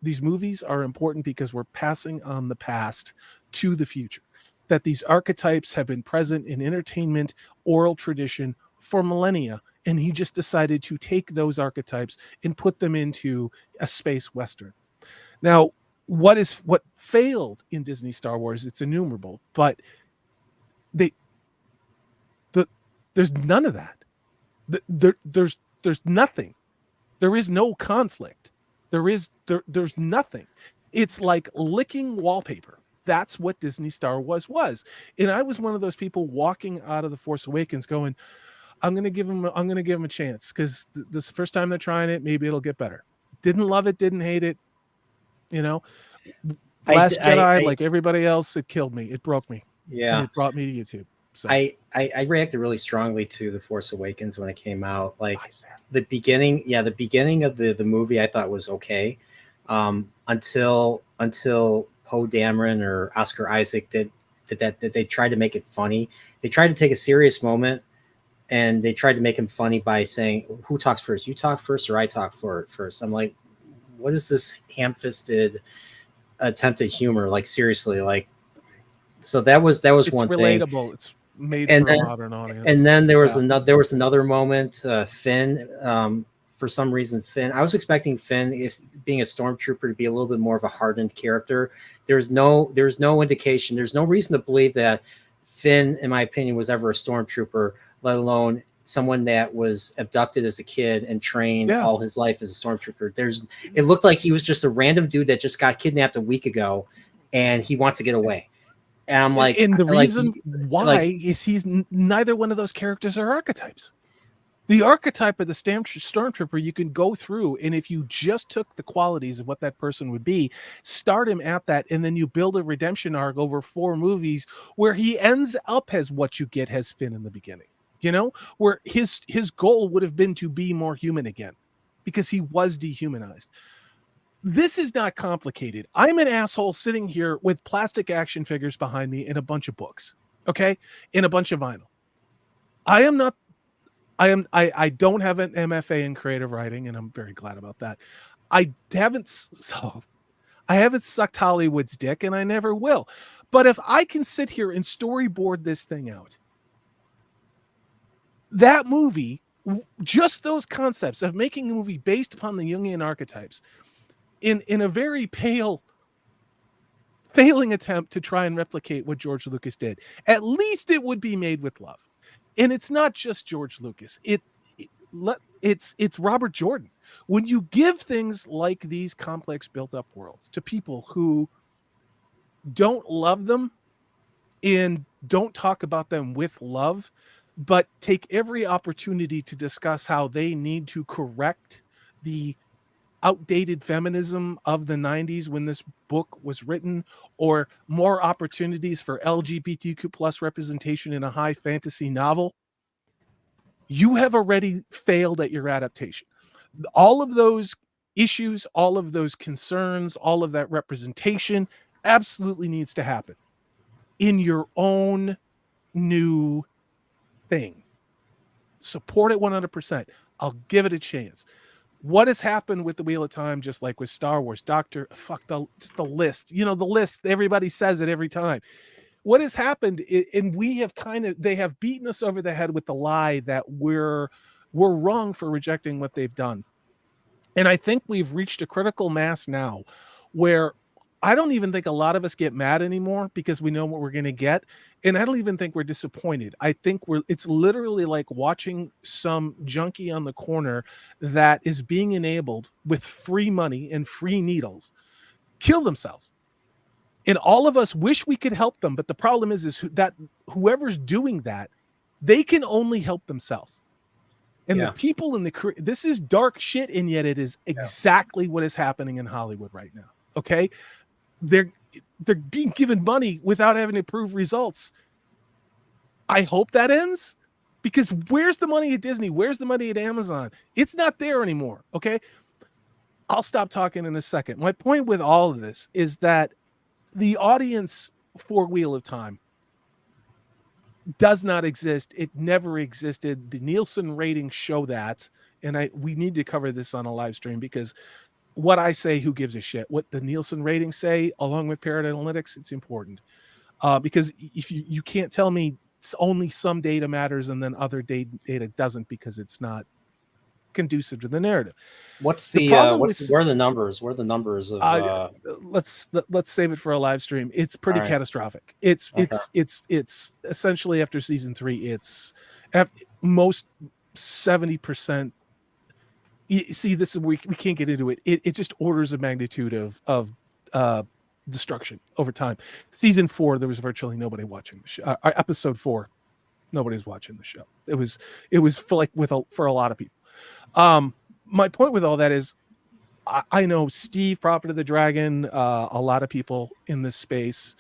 these movies are important because we're passing on the past to the future, that these archetypes have been present in entertainment, oral tradition for millennia. And he just decided to take those archetypes and put them into a space Western. Now, what failed in Disney Star Wars, it's innumerable, but there's none of that. There's nothing. There is no conflict. There's nothing. It's like licking wallpaper. That's what Disney Star Wars was. And I was one of those people walking out of The Force Awakens going, I'm going to give them a chance, because this is the first time they're trying it. Maybe it'll get better. Didn't love it, didn't hate it. You know, Last Jedi, like everybody else, it killed me. It broke me. Yeah. And it brought me to YouTube. So I reacted really strongly to The Force Awakens when it came out. Like the beginning of the movie I thought was okay. Until Poe Dameron or Oscar Isaac did that they tried to make it funny. They tried to take a serious moment and they tried to make him funny by saying, who talks first? You talk first or I talk first? I'm like, what is this ham-fisted attempt at humor? Like, seriously, like, so that was one relatable. thing. It's made for a modern audience. And then there was another moment, Finn, for some reason, Finn, I was expecting Finn, if being a stormtrooper, to be a little bit more of a hardened character. There's no indication. There's no reason to believe that Finn, in my opinion, was ever a stormtrooper, let alone someone that was abducted as a kid and trained all his life as a stormtrooper. It looked like he was just a random dude that just got kidnapped a week ago and he wants to get away. And I'm like, and the reason why is he's neither one of those characters are archetypes. The archetype of the stormtrooper you can go through, and if you just took the qualities of what that person would be, start him at that, and then you build a redemption arc over 4 movies where he ends up as what you get as Finn in the beginning. You know, where his goal would have been to be more human again because he was dehumanized. This is not complicated. I'm an asshole sitting here with plastic action figures behind me and a bunch of books, okay, and a bunch of vinyl. I don't have an MFA in creative writing, and I'm very glad about that. I haven't sucked Hollywood's dick, and I never will. But if I can sit here and storyboard this thing out, that movie, just those concepts of making a movie based upon the Jungian archetypes in a very failing attempt to try and replicate what George Lucas did, at least it would be made with love. And it's not just George Lucas. It's Robert Jordan. When you give things like these complex built-up worlds to people who don't love them and don't talk about them with love, but take every opportunity to discuss how they need to correct the outdated feminism of the 90s when this book was written, or more opportunities for LGBTQ plus representation in a high fantasy novel, you have already failed at your adaptation. All of those issues, all of those concerns, all of that representation absolutely needs to happen in your own new thing. Support it 100%. I'll give it a chance. What has happened with the Wheel of Time, just like with Star Wars, just the list, the list, everybody says it every time. What has happened, and they have beaten us over the head with the lie that we're wrong for rejecting what they've done. And I think we've reached a critical mass now where I don't even think a lot of us get mad anymore because we know what we're going to get. And I don't even think we're disappointed. I think it's literally like watching some junkie on the corner that is being enabled with free money and free needles kill themselves. And all of us wish we could help them. But the problem is that whoever's doing that, they can only help themselves. And the people this is dark shit. And yet it is exactly what is happening in Hollywood right now. Okay. They're being given money without having to prove results. I hope that ends, because where's the money at Disney? Where's the money at Amazon? It's not there anymore. Okay. I'll stop talking in a second. My point with all of this is that the audience for Wheel of Time does not exist. It never existed. The Nielsen ratings show that. And we need to cover this on a live stream, because what I say, who gives a shit? What the Nielsen ratings say, along with Parrot Analytics, it's important. Because if you can't tell me only some data matters and then other data doesn't, because it's not conducive to the narrative. What's the problem? Where are the numbers? Where are the numbers of? Let's save it for a live stream. It's pretty catastrophic. It's essentially, after season 3, it's most 70%. see, this is we can't get into it. It just orders of magnitude of destruction over time. Season 4, there was virtually nobody watching the show. Episode 4, nobody's watching the show. It was for like for a lot of people. My point with all that is, I know Steve, Prophet of the Dragon, a lot of people in this space.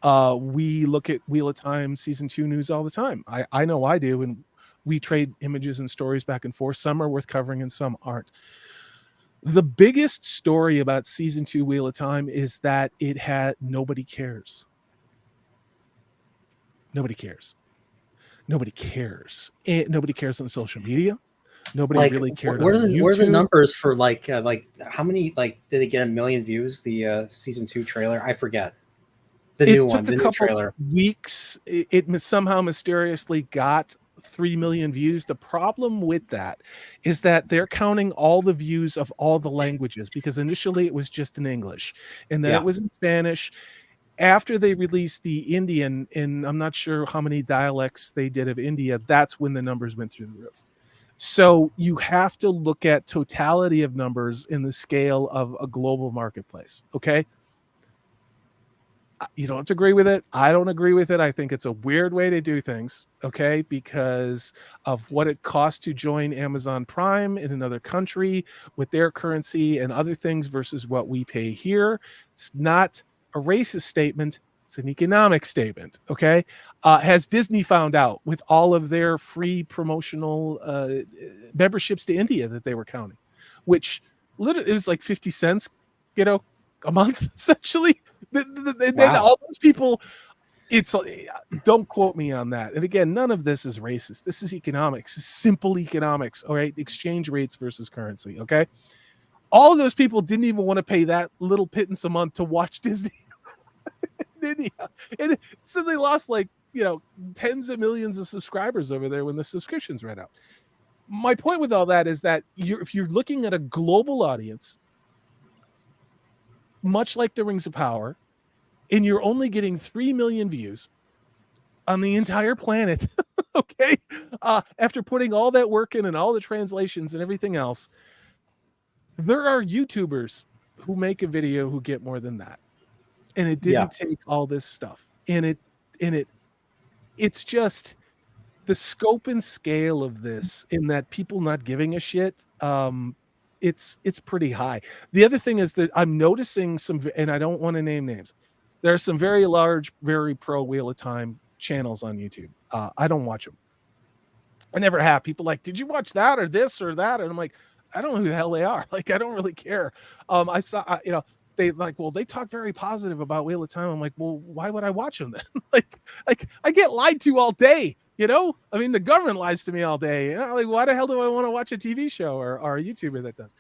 We look at Wheel of Time season 2 news all the time. I know I do, and we trade images and stories back and forth. Some are worth covering and some aren't. The biggest story about season 2 Wheel of Time is that it had nobody cares. Nobody cares. Nobody cares. Nobody cares on social media. Nobody really cared. What are the numbers for like how many did they get 1 million views? The season 2 trailer, I forget. The new trailer. Weeks. It somehow mysteriously got 3 million views. The problem with that is that they're counting all the views of all the languages, because initially it was just in English, and then it was in Spanish. After they released the Indian, and I'm not sure how many dialects they did of India, that's when the numbers went through the roof. So you have to look at totality of numbers in the scale of a global marketplace. Okay. You don't have to agree with it. I don't agree with it. I think it's a weird way to do things. Okay. Because of what it costs to join Amazon Prime in another country with their currency and other things versus what we pay here. It's not a racist statement. It's an economic statement. Okay. Has Disney found out with all of their free promotional memberships to India that they were counting, which literally it was like 50 cents, a month, essentially. Wow. All those people, don't quote me on that. And again, none of this is racist. This is economics. It's simple economics. All right. Exchange rates versus currency. Okay. All of those people didn't even want to pay that little pittance a month to watch Disney. India. And so they lost tens of millions of subscribers over there when the subscriptions ran out. My point with all that is that if you're looking at a global audience, much like the Rings of Power, and you're only getting 3 million views on the entire planet, okay, after putting all that work in and all the translations and everything else, there are YouTubers who make a video who get more than that. And it didn't take all this stuff. And it's just the scope and scale of this, in that people not giving a shit. It's pretty high. The other thing is that I'm noticing and I don't want to name names. There are some very large, very pro Wheel of Time channels on YouTube. I don't watch them. I never have. People like, did you watch that or this or that? And I'm like, I don't know who the hell they are. Like, I don't really care. I saw, they they talk very positive about Wheel of Time. I'm like, well, why would I watch them then? like I get lied to all day, I mean, the government lies to me all day. Like, why the hell do I want to watch a TV show or a YouTuber that does?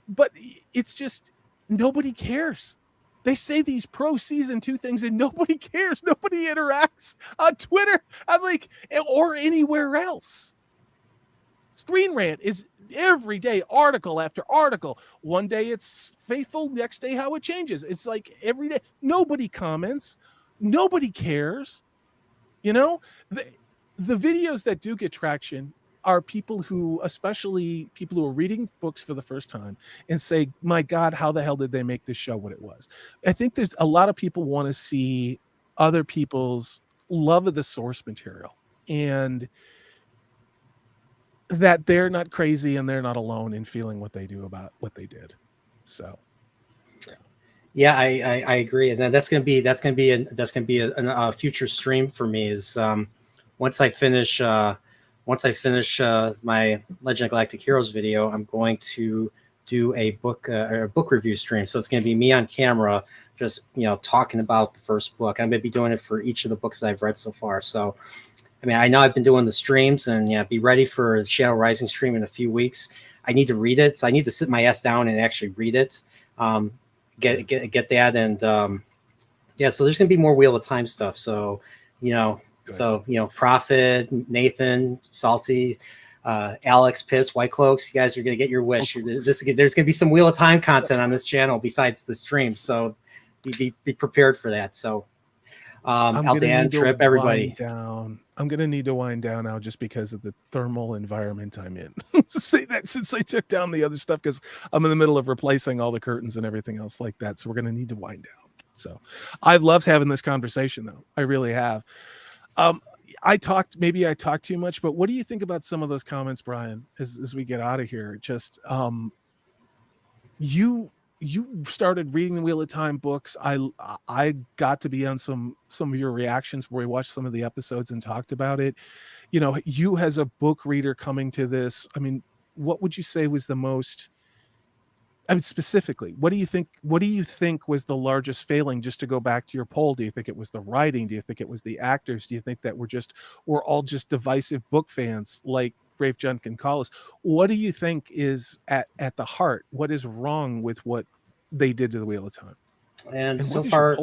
But it's just, nobody cares. They say these pro season 2 things and nobody cares. Nobody interacts on Twitter. I'm like, or anywhere else. Screen Rant is every day, article after article. One day it's faithful, next day how it changes. It's like every day. Nobody comments. Nobody cares. The videos that do get traction are people who, especially people who are reading books for the first time and say, my God, how the hell did they make this show what it was? I think there's a lot of people want to see other people's love of the source material, and that they're not crazy and they're not alone in feeling what they do about what they did. So, yeah, I agree, and then that's gonna be a future stream for me. Is once I finish my Legend of Galactic Heroes video, I'm going to do a book review stream. So it's going to be me on camera, just talking about the first book. I'm going to be doing it for each of the books that I've read so far. So I mean, I know I've been doing the streams, and be ready for the Shadow Rising stream in a few weeks. I need to read it, so I need to sit my ass down and actually read it, get that, and so there's gonna be more Wheel of Time stuff. So Prophet, Nathan, Salty, Alex, Piss, White Cloaks, you guys are gonna get your wish. There's gonna be some Wheel of Time content on this channel besides the stream, so be prepared for that. So. Aldan, Trip, everybody. I'm gonna need to wind down now just because of the thermal environment I'm in. Say that since I took down the other stuff, because I'm in the middle of replacing all the curtains and everything else like that. So we're gonna need to wind down. So I've loved having this conversation, though. I really have. Maybe I talked too much, but what do you think about some of those comments, Brian, as we get out of here? Just you started reading the Wheel of Time books. I got to be on some of your reactions where we watched some of the episodes and talked about it. You know, you as a book reader coming to this, I mean, what would you say was the most, I mean, specifically, what do you think was the largest failing? Just to go back to your poll, do you think it was the writing? Do you think it was the actors? Do you think that we're all just divisive book fans like Rafe Junkin call us? What do you think is at the heart? What is wrong with what they did to the Wheel of Time? And so far,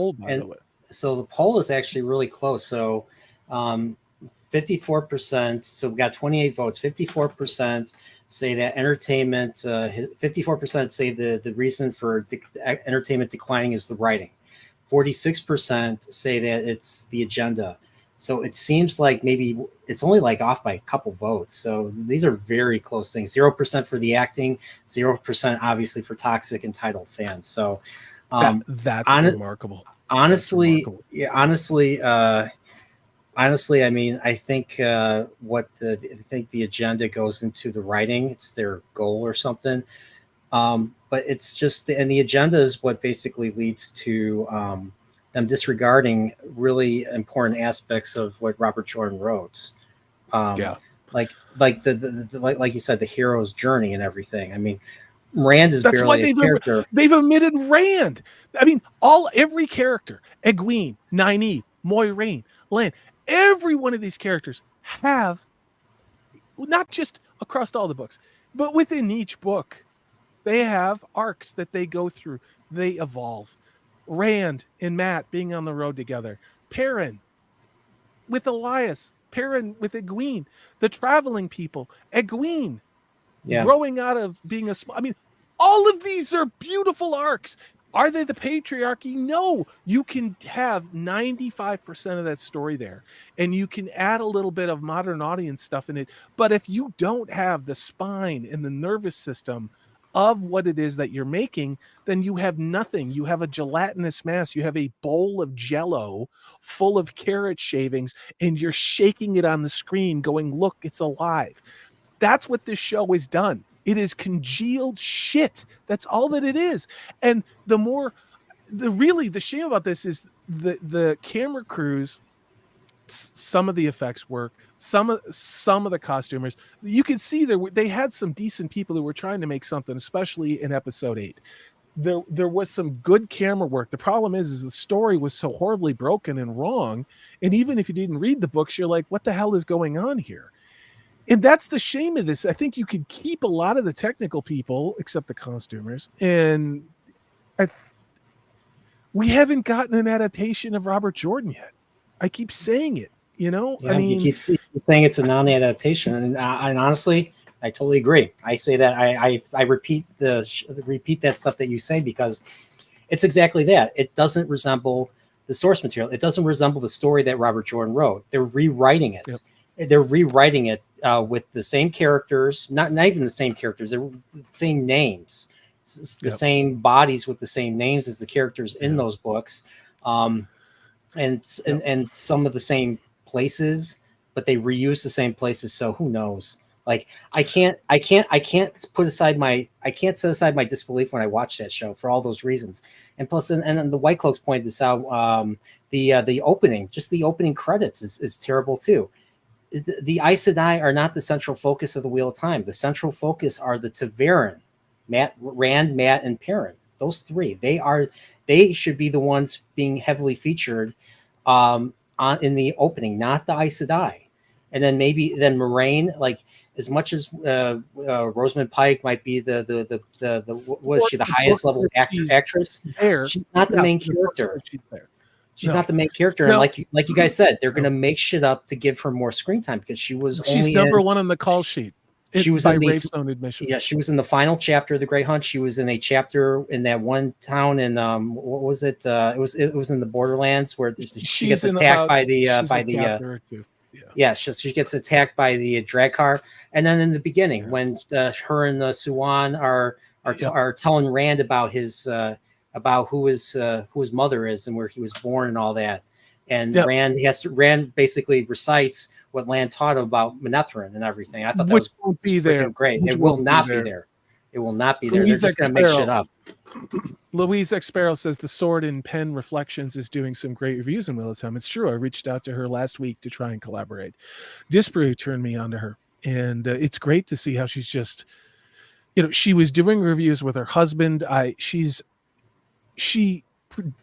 so the poll is actually really close. So 54%. So we got 28 votes. 54% say that entertainment. 54% say the reason for entertainment declining is the writing. 46% say that it's the agenda. So it seems like maybe it's only like off by a couple votes. So these are very close things. 0% for the acting, 0% obviously for toxic entitled fans. So that's remarkable. Honestly, yeah, honestly, I mean, I think I think the agenda goes into the writing. It's their goal or something. But it's just, and the agenda is what basically leads to them disregarding really important aspects of what Robert Jordan wrote. Like you said, the hero's journey and everything. I mean, Rand is barely a character. They've omitted Rand. I mean, every character, Egwene, Nynaeve, Moiraine, Lan, every one of these characters have, not just across all the books, but within each book, they have arcs that they go through. They evolve. Rand and Matt being on the road together. Perrin with Elias. Perrin with Egwene. The traveling people. Egwene growing out of being I mean, all of these are beautiful arcs. Are they the patriarchy? No. You can have 95% of that story there, and you can add a little bit of modern audience stuff in it. But if you don't have the spine and the nervous system of what it is that you're making, then you have nothing. You have a gelatinous mass. You have a bowl of Jell-O full of carrot shavings, and you're shaking it on the screen going, look, it's alive. That's what this show has done. It is congealed shit. That's all that it is. And the shame about this is the camera crews, some of the effects work, some of the costumers, you can see they had some decent people who were trying to make something, especially in episode 8. There was some good camera work. The problem is the story was so horribly broken and wrong. And even if you didn't read the books, you're like, what the hell is going on here? And that's the shame of this. I think you could keep a lot of the technical people, except the costumers. And we haven't gotten an adaptation of Robert Jordan yet. I keep saying it, you know. Yeah, I mean, you keep saying it's a non-adaptation, and honestly, I totally agree. I say that I repeat that stuff that you say because it's exactly that. It doesn't resemble the source material. It doesn't resemble the story that Robert Jordan wrote. They're rewriting it. Yep. They're rewriting it with the same characters, not even the same characters. They're the same names, the same bodies with the same names as the characters in those books. And some of the same places, but they reuse the same places. So who knows? Like I can't set aside my disbelief when I watch that show for all those reasons. And plus, and the White Cloaks pointed this out. The opening, just the opening credits is terrible too. The Aes Sedai are not the central focus of the Wheel of Time. The central focus are the Ta'veren, Rand, Matt, and Perrin. Those three. They should be the ones being heavily featured in the opening, not the Aes Sedai. And then maybe Moiraine, like as much as Rosamund Pike might be the was she the highest level actress? She's not the main character. She's not the main character. No. And like you guys said, they're going to make shit up to give her more screen time because she's only number one on the call sheet. She was by in the Rafe's own admission. yeah, she was in the final chapter of the Grey Hunt. She was in a chapter in that one town in what was it? It was in the Borderlands where she gets attacked by the chapter or two. yeah, she gets attacked by the drag car. And then in the beginning, when her and Suwan are telling Rand about his about who his mother is and where he was born and all that. And Rand basically recites what Land taught him about Manetheren and everything. I thought that won't be there. Great. It will not be there. It will not be there. They're just going to make shit up. Louise X. Sparrow says the Sword and Pen Reflections is doing some great reviews in Wheel of Time. It's true. I reached out to her last week to try and collaborate. Disparu turned me on to her, and it's great to see how she's just, she was doing reviews with her husband. She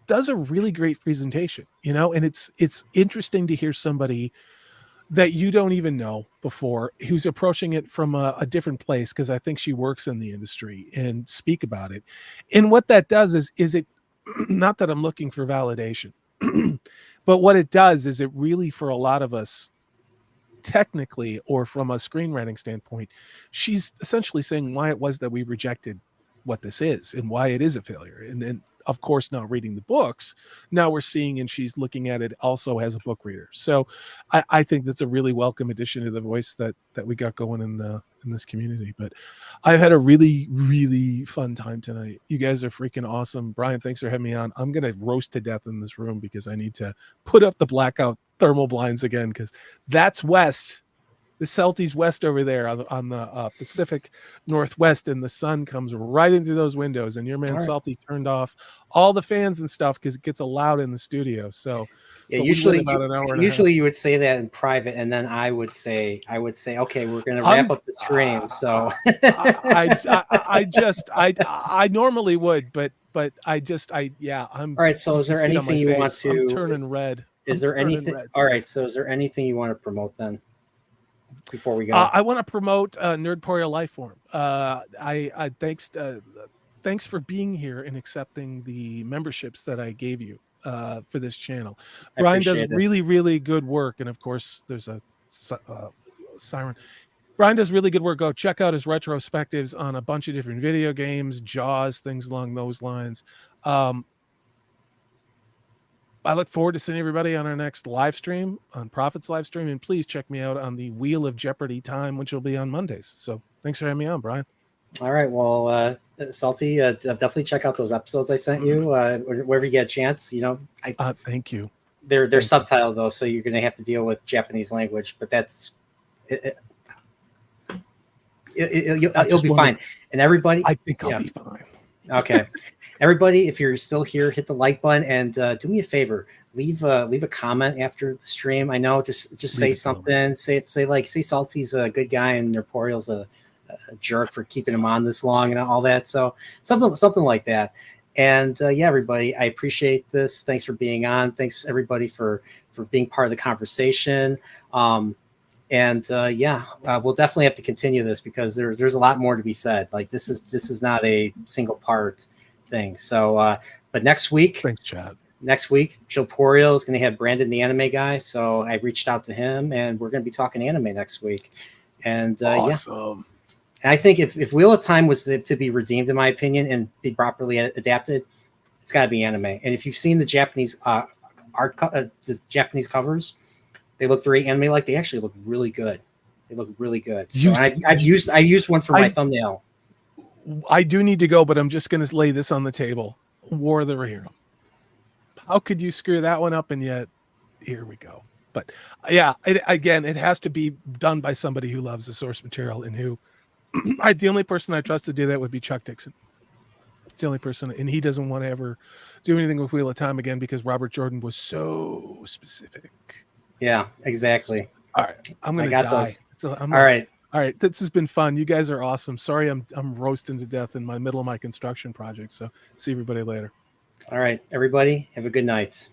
does a really great presentation, and it's interesting to hear somebody that you don't even know before who's approaching it from a different place, because I think she works in the industry, and speak about it. And what that does is it, not that I'm looking for validation, but what it does is it really, for a lot of us, technically, or from a screenwriting standpoint, she's essentially saying why it was that we rejected what this is and why it is a failure. And of course, now reading the books, now we're seeing, and she's looking at it also as a book reader. So I think that's a really welcome addition to the voice that we got going in this community. But I've had a really, really fun time tonight. You guys are freaking awesome. Brian, thanks for having me on. I'm going to roast to death in this room because I need to put up the blackout thermal blinds again, because that's west. The Celtics west over there on the Pacific Northwest, and the sun comes right into those windows, and your man Salty turned off all the fans and stuff because it gets loud in the studio. So yeah, usually you would say that in private, and then I would say, okay, we're going to wrap up the stream. So I normally would, but I'm all right. So is there anything you want to? I'm turning red. Is there anything? All right. So is there anything you want to promote then? Before we go, I want to promote Nerdporeal Lifeform. I thanks for being here and accepting the memberships that I gave you for this channel. Brian does really, really good work, and of course, there's a siren. Brian does really good work. Go check out his retrospectives on a bunch of different video games, Jaws, things along those lines. I look forward to seeing everybody on our next live stream, on Prophet's live stream, and please check me out on the Wheel of Jeopardy time, which will be on Mondays. So thanks for having me on, Brian. All right. Well, Salty, definitely check out those episodes I sent you wherever you get a chance. Thank you. They're subtitled though, so you're going to have to deal with Japanese language, but that's you'll be fine. And everybody, I think I'll be fine. Okay. Everybody, if you're still here, hit the like button, and do me a favor, leave a comment after the stream. I know, just say something. Say Salty's a good guy and Nerdporeal's a jerk for keeping him on this long and all that. So something like that. And everybody, I appreciate this. Thanks for being on. Thanks everybody for being part of the conversation. We'll definitely have to continue this because there's a lot more to be said. Like this is not a single part thing. So, but next week, thanks, Chad. Next week, Chillporeal is going to have Brandon, the anime guy. So I reached out to him, and we're going to be talking anime next week. And awesome. And I think if Wheel of Time was to be redeemed, in my opinion, and be properly adapted, it's got to be anime. And if you've seen the Japanese the Japanese covers, they look very anime-like. They actually look really good. They look really good. So I used one for my thumbnail. I do need to go, but I'm just going to lay this on the table. War of the Hero. How could you screw that one up? And yet, here we go. But it has to be done by somebody who loves the source material and who, the only person I trust to do that would be Chuck Dixon. It's the only person, and he doesn't want to ever do anything with Wheel of Time again because Robert Jordan was so specific. Yeah, exactly. All right, I'm going to die. All right, this has been fun. You guys are awesome. Sorry, I'm roasting to death in my middle of my construction project. So see everybody later. All right, everybody, have a good night.